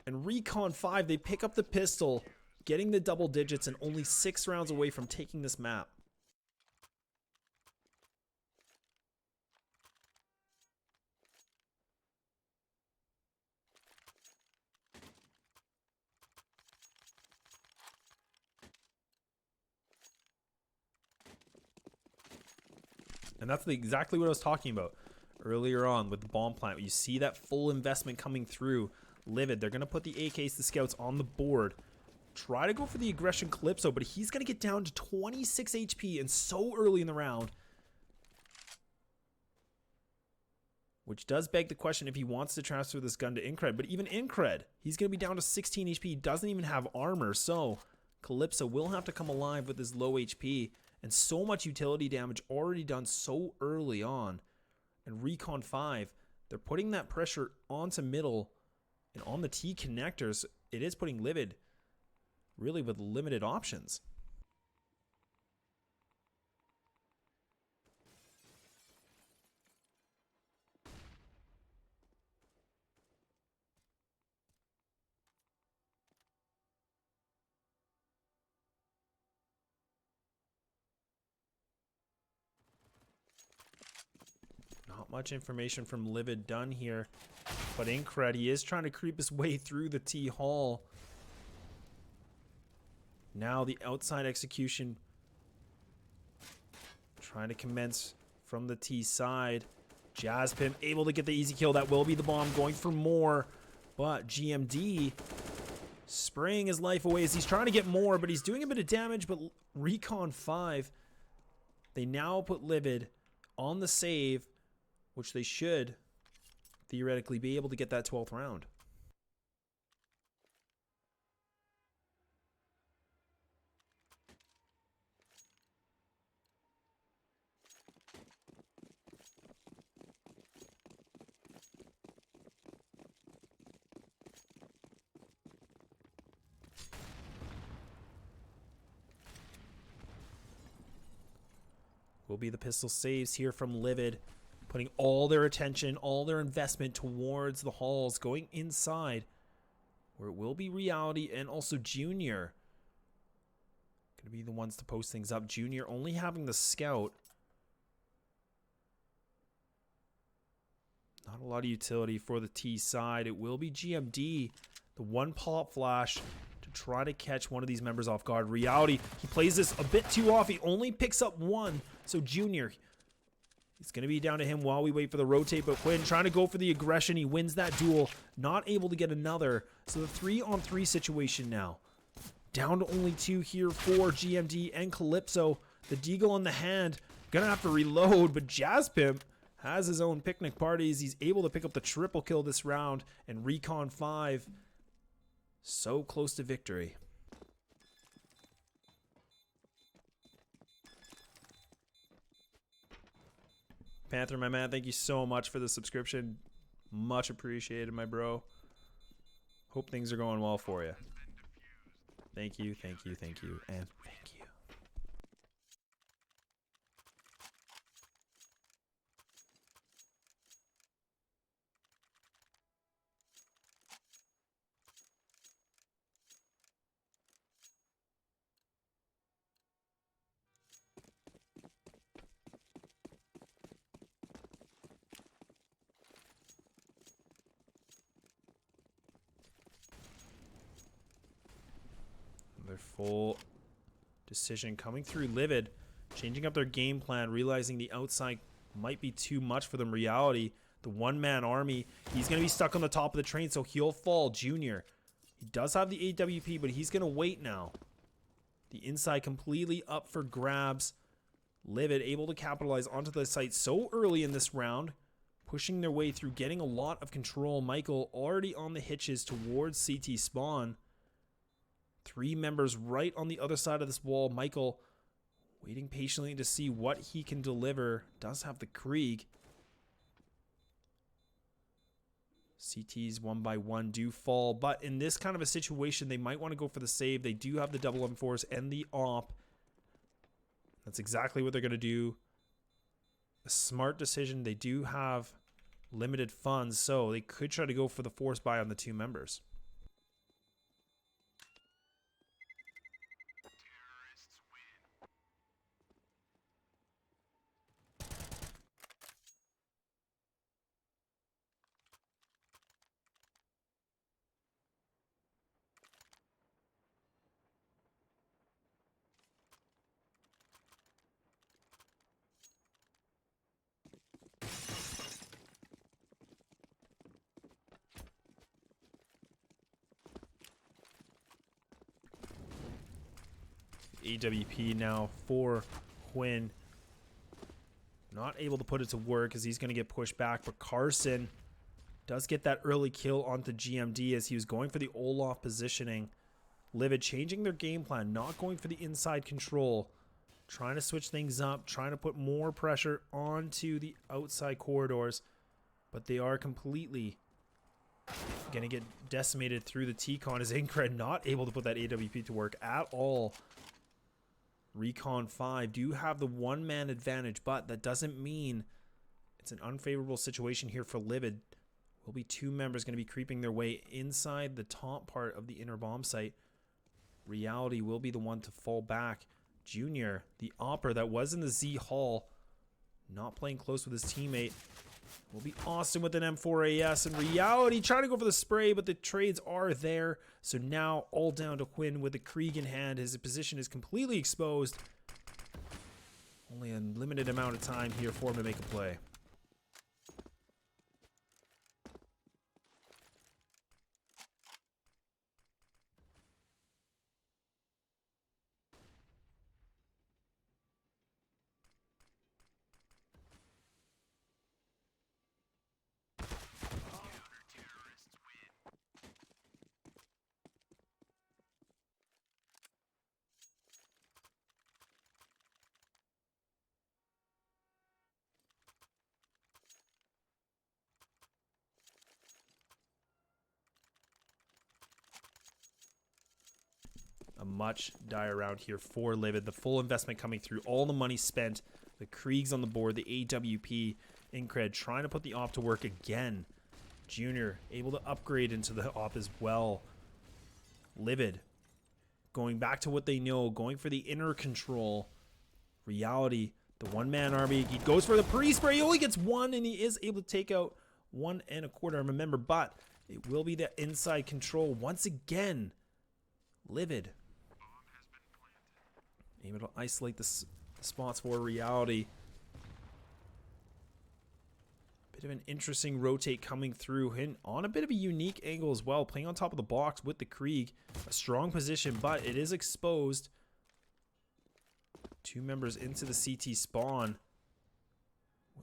And Recon5, they pick up the pistol, getting the double digits and only 6 rounds away from taking this map. And that's exactly what I was talking about earlier on with the bomb plant. You see that full investment coming through. Livid, they're going to put the AKs, the scouts on the board. Try to go for the aggression Calypso, but he's going to get down to 26 HP and so early in the round. Which does beg the question if he wants to transfer this gun to Incred. But even Incred, he's going to be down to 16 HP. He doesn't even have armor, so Calypso will have to come alive with his low HP. And so much utility damage already done so early on. And Recon5, they're putting that pressure onto middle and on the T connectors. It is putting Livid really with limited options. Not much information from Livid done here. But Incred, he is trying to creep his way through the T Hall. Now the outside execution trying to commence from the T side. Jazzpim able to get the easy kill. That will be the bomb, going for more. But GMD spraying his life away as he's trying to get more, but he's doing a bit of damage. But Recon5, they now put Livid on the save, which they should theoretically be able to get that 12th round. Will be the pistol saves here from Livid, putting all their attention, all their investment towards the halls, going inside, where it will be Reality and also Junior. Going to be the ones to post things up. Junior only having the scout. Not a lot of utility for the T side. It will be GMD, the one pop flash to try to catch one of these members off guard. Reality, he plays this a bit too off. He only picks up 1. So Junior, it's going to be down to him while we wait for the rotate. But Quinn trying to go for the aggression. He wins that duel. Not able to get another. So the 3-on-3 situation now. Down to only 2 here for GMD and Calypso. The Deagle on the hand. Going to have to reload. But Jazzpimp has his own picnic parties. He's able to pick up the triple kill this round. And Recon5 so close to victory. Panther, my man, thank you so much for the subscription. Much appreciated, my bro. Hope things are going well for you. Thank you, thank you, thank you, and thank you. Another full decision coming through Livid. Changing up their game plan, realizing the outside might be too much for them. Reality, the one-man army, he's going to be stuck on the top of the train, so he'll fall. Junior, he does have the AWP, but he's going to wait now. The inside completely up for grabs. Livid able to capitalize onto the site so early in this round, pushing their way through, getting a lot of control. Michael already on the hitches towards CT spawn. 3 members right on the other side of this wall. Michael waiting patiently to see what he can deliver. Does have the Krieg. CTs one by one do fall, but in this kind of a situation, they might want to go for the save. They do have the double M4s and the AWP. That's exactly what they're going to do. A smart decision. They do have limited funds, so they could try to go for the force buy on the 2 members. AWP now for Quinn. Not able to put it to work as he's going to get pushed back, but Carson does get that early kill onto GMD as he was going for the Olaf positioning. Livid changing their game plan, not going for the inside control, trying to switch things up, trying to put more pressure onto the outside corridors, but they are completely going to get decimated through the T-Con as Incred not able to put that AWP to work at all. Recon5 do have the one-man advantage, but that doesn't mean it's an unfavorable situation here for Livid. Will be 2 members going to be creeping their way inside the top part of the inner bomb site. Reality will be the one to fall back. Junior, the opera that was in the Z Hall, not playing close with his teammate. Will be Austin with an M4AS, and Reality trying to go for the spray, but the trades are there. So now all down to Quinn with the Krieg in hand. His position is completely exposed. Only a limited amount of time here for him to make a play. A much dire round here for Livid. The full investment coming through, all the money spent, the Kriegs on the board, the AWP, Incred trying to put the AWP to work again. Junior able to upgrade into the AWP as well. Livid going back to what they know, going for the inner control. Reality, the one-man army, he goes for the pre-spray, he only gets 1 and he is able to take out 1 1/4 of a member, but it will be the inside control once again. Livid able to isolate the spots for Reality. Bit of an interesting rotate coming through and on a bit of a unique angle as well, playing on top of the box with the Krieg. A strong position, but it is exposed. 2 members into the CT spawn.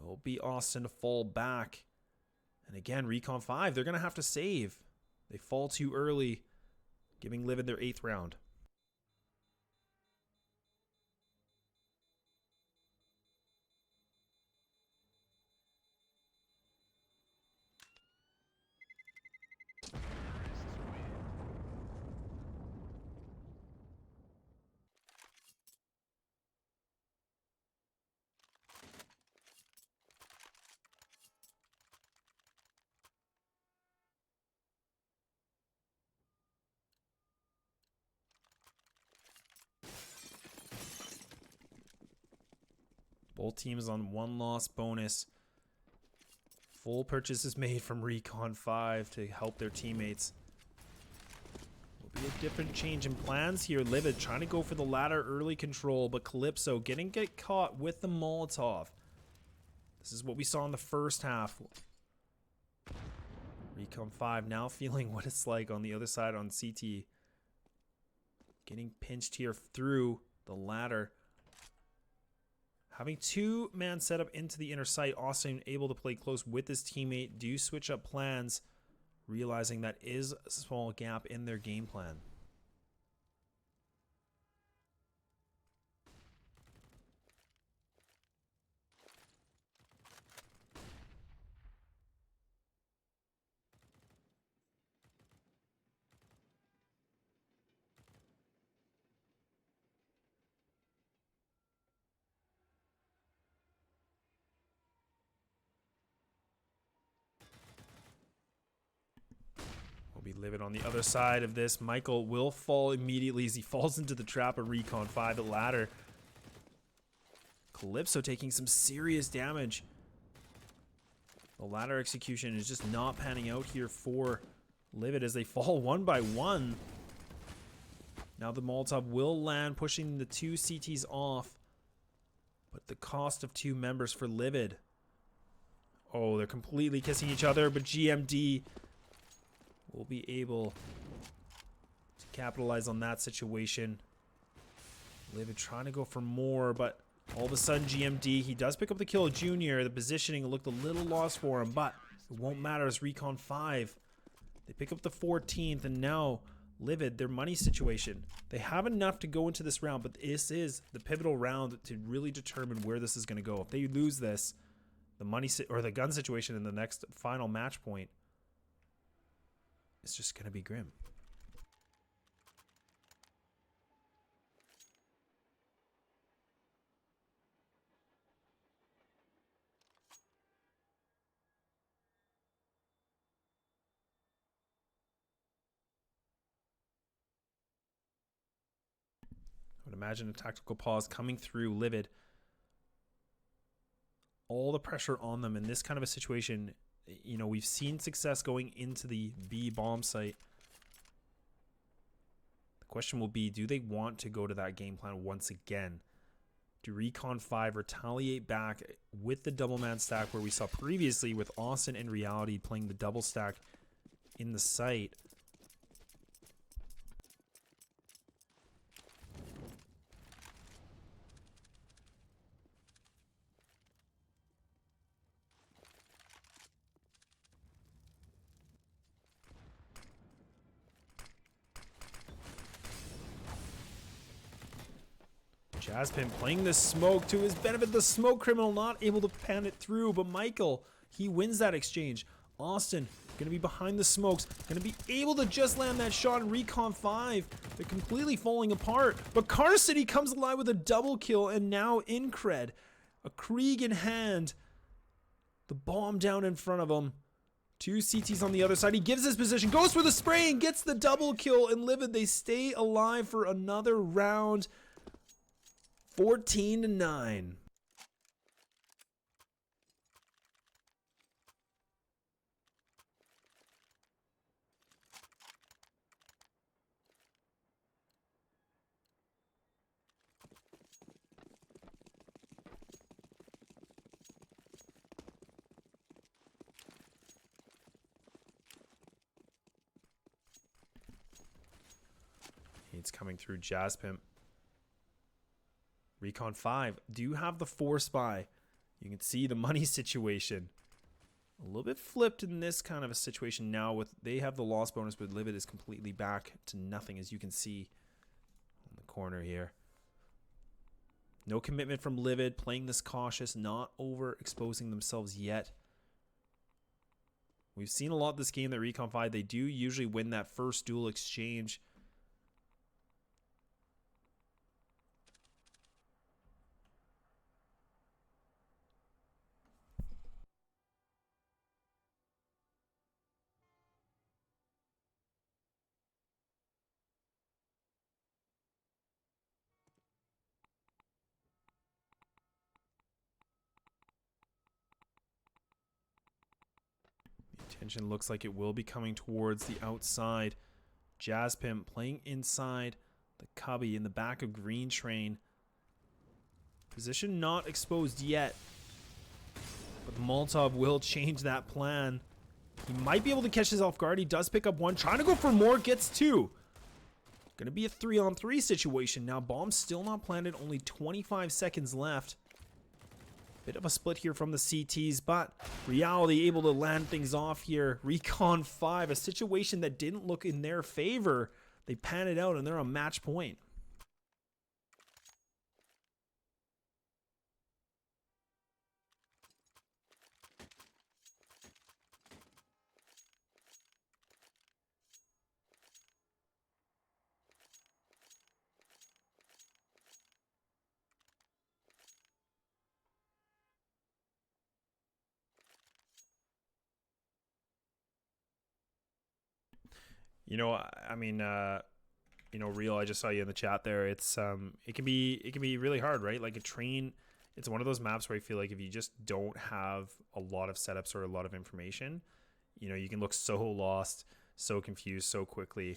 Will be Austin to fall back. And again, Recon5, they're going to have to save. They fall too early, giving Livid their 8th round. Both teams on 1 loss bonus. Full purchase is made from Recon5 to help their teammates. Will Could be a different change in plans here. Livid trying to go for the ladder early control, but Calypso get caught with the Molotov. This is what we saw in the first half. Recon5 now feeling what it's like on the other side on CT. Getting pinched here through the ladder. Having two-man setup into the inner sight. Austin able to play close with his teammate. Do switch up plans, realizing that is a small gap in their game plan. Will be Livid on the other side of this. Michael will fall immediately as he falls into the trap of Recon5 at ladder. Calypso taking some serious damage. The ladder execution is just not panning out here for Livid as they fall one by one. Now the Molotov will land, pushing the two CTs off. But the cost of two members for Livid. Oh, they're completely kissing each other, but GMD will be able to capitalize on that situation. Livid trying to go for more, but all of a sudden GMD, he does pick up the kill. Junior, the positioning looked a little lost for him, but it won't matter as Recon5. They pick up the 14th, and now Livid, their money situation. They have enough to go into this round, but this is the pivotal round to really determine where this is going to go. If they lose this, the money or the gun situation in the next final match point, it's just going to be grim. I would imagine a tactical pause coming through Livid. All the pressure on them in this kind of a situation. You know, we've seen success going into the B bomb site. The question will be, do they want to go to that game plan once again? Do Recon5 retaliate back with the double man stack where we saw previously with Austin and Reality playing the double stack in the site? Jazzpin playing the smoke to his benefit. The smoke criminal not able to pan it through, but Michael, he wins that exchange. Austin going to be behind the smokes, going to be able to just land that shot in Recon5. They're completely falling apart, but Car City comes alive with a double kill, and now Incred, a Krieg in hand, the bomb down in front of him. Two CTs on the other side. He gives his position, goes for the spray, and gets the double kill. And Livid, they stay alive for another round. 14-9. It's coming through Jazzpimp. Recon5 do have the 4 spy. You can see the money situation. A little bit flipped in this kind of a situation now with they have the loss bonus, but Livid is completely back to nothing, as you can see on the corner here. No commitment from Livid, playing this cautious, not overexposing themselves yet. We've seen a lot this game that Recon5, they do usually win that first duel exchange. Tension looks like it will be coming towards the outside. Jazz Pimp playing inside the cubby in the back of Green Train. Position not exposed yet, but Molotov will change that plan. He might be able to catch his off guard. He does pick up one, trying to go for more, gets two. Gonna be a 3-on-3 situation now. Bomb still not planted, only 25 seconds left. Bit of a split here from the CTs, but Reality able to land things off here. Recon5, a situation that didn't look in their favor. They pan it out and they're on match point. You know, I mean, you know, Real, I just saw you in the chat there. It's it can be really hard, right? Like a train, it's one of those maps where I feel like if you just don't have a lot of setups or a lot of information, you know, you can look so lost, so confused so quickly.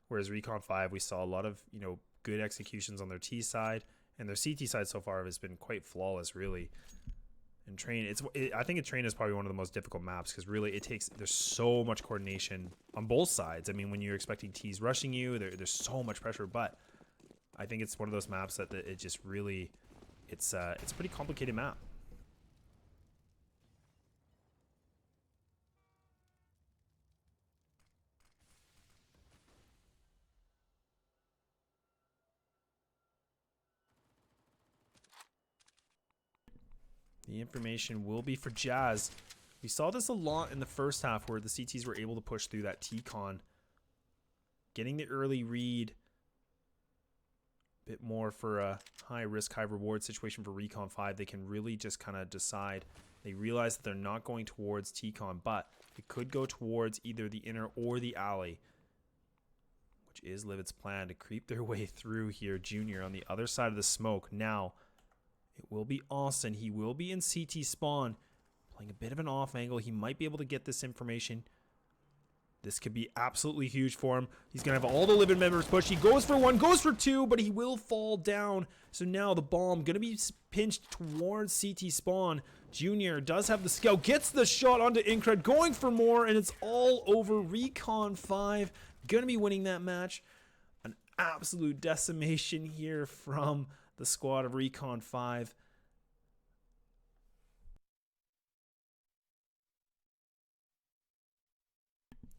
Whereas Recon5, we saw a lot of, you know, good executions on their T side, and their CT side so far has been quite flawless, really. And Train, I think a Train is probably one of the most difficult maps because really there's so much coordination on both sides. I mean, when you're expecting T's rushing you, there's so much pressure, but I think it's one of those maps that it just really, it's a pretty complicated map. The information will be for Jazz. We saw this a lot in the first half where the CTs were able to push through that T-con. Getting the early read. A bit more for a high risk, high reward situation for Recon5. They can really just kind of decide. They realize that they're not going towards T-con, but it could go towards either the inner or the alley, which is Livid's plan to creep their way through here. Junior on the other side of the smoke. Now, it will be Austin. He will be in CT spawn. Playing a bit of an off angle. He might be able to get this information. This could be absolutely huge for him. He's going to have all the Livid members push. He goes for one, goes for two, but he will fall down. So now the bomb going to be pinched towards CT spawn. Junior does have the scout. Gets the shot onto Incred. Going for more, and it's all over. Recon5 going to be winning that match. An absolute decimation here from the squad of Recon5.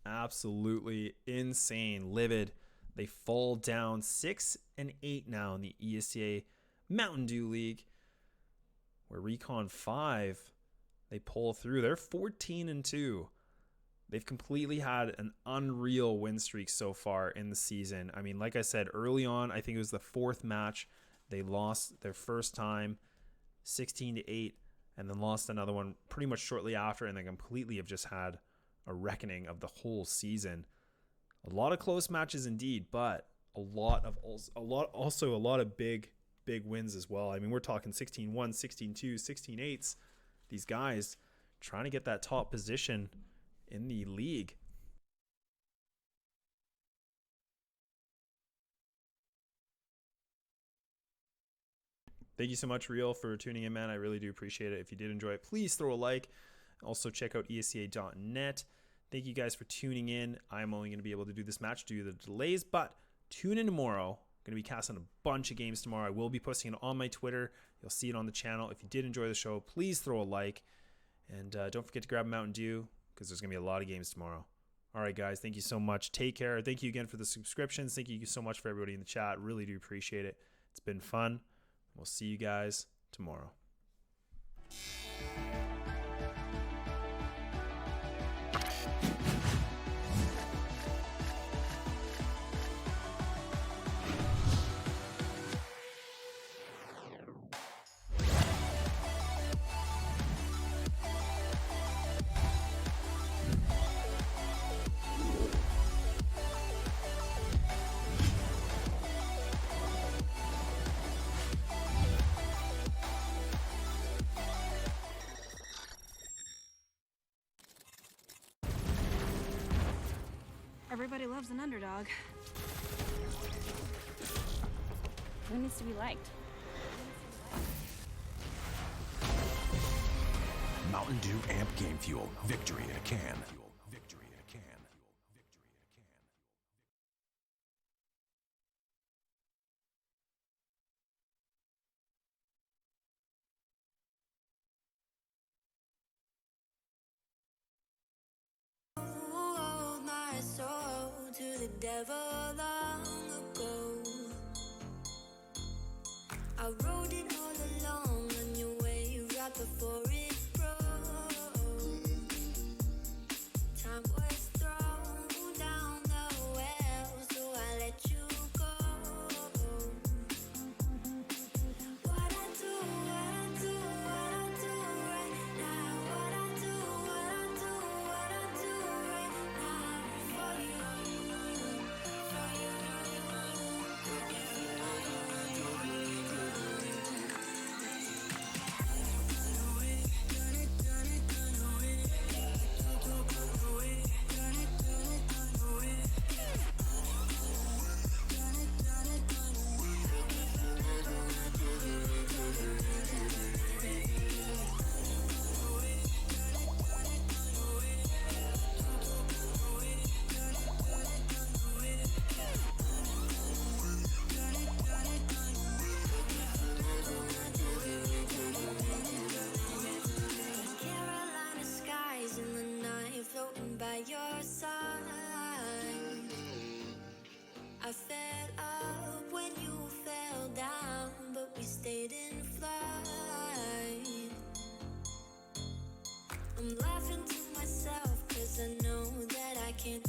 Absolutely insane. Livid, they fall down 6-8 now in the ESEA Mountain Dew League, where Recon5, they pull through. They're 14-2. They've completely had an unreal win streak so far in the season. I mean, like I said early on, I think it was the fourth match. They lost their first time 16-8 and then lost another one pretty much shortly after, and they completely have just had a reckoning of the whole season. A lot of close matches indeed, but a lot of big wins as well. I mean, we're talking 16-1, 16-2, 16-8s. These guys trying to get that top position in the league. Thank you so much, Real, for tuning in, man. I really do appreciate it. If you did enjoy it, please throw a like. Also, check out ESEA.net. Thank you guys for tuning in. I'm only going to be able to do this match due to the delays, but tune in tomorrow. I'm going to be casting a bunch of games tomorrow. I will be posting it on my Twitter. You'll see it on the channel. If you did enjoy the show, please throw a like. And don't forget to grab a Mountain Dew because there's going to be a lot of games tomorrow. All right, guys. Thank you so much. Take care. Thank you again for the subscriptions. Thank you so much for everybody in the chat. Really do appreciate it. It's been fun. We'll see you guys tomorrow. Everybody loves an underdog. Who needs to be liked? Mountain Dew Amp Game Fuel. Victory in a can. Victory in a can. Sold my soul to the devil long ago. I rode it all along on your way right before it broke. Time was thrown down the well, so I let you go. What I do right now. What I do right now for you. Carolina skies in the night, floating by your side. I fell up when you fell down, but we stayed in flight. I'm laughing to myself, 'cause I know that I can't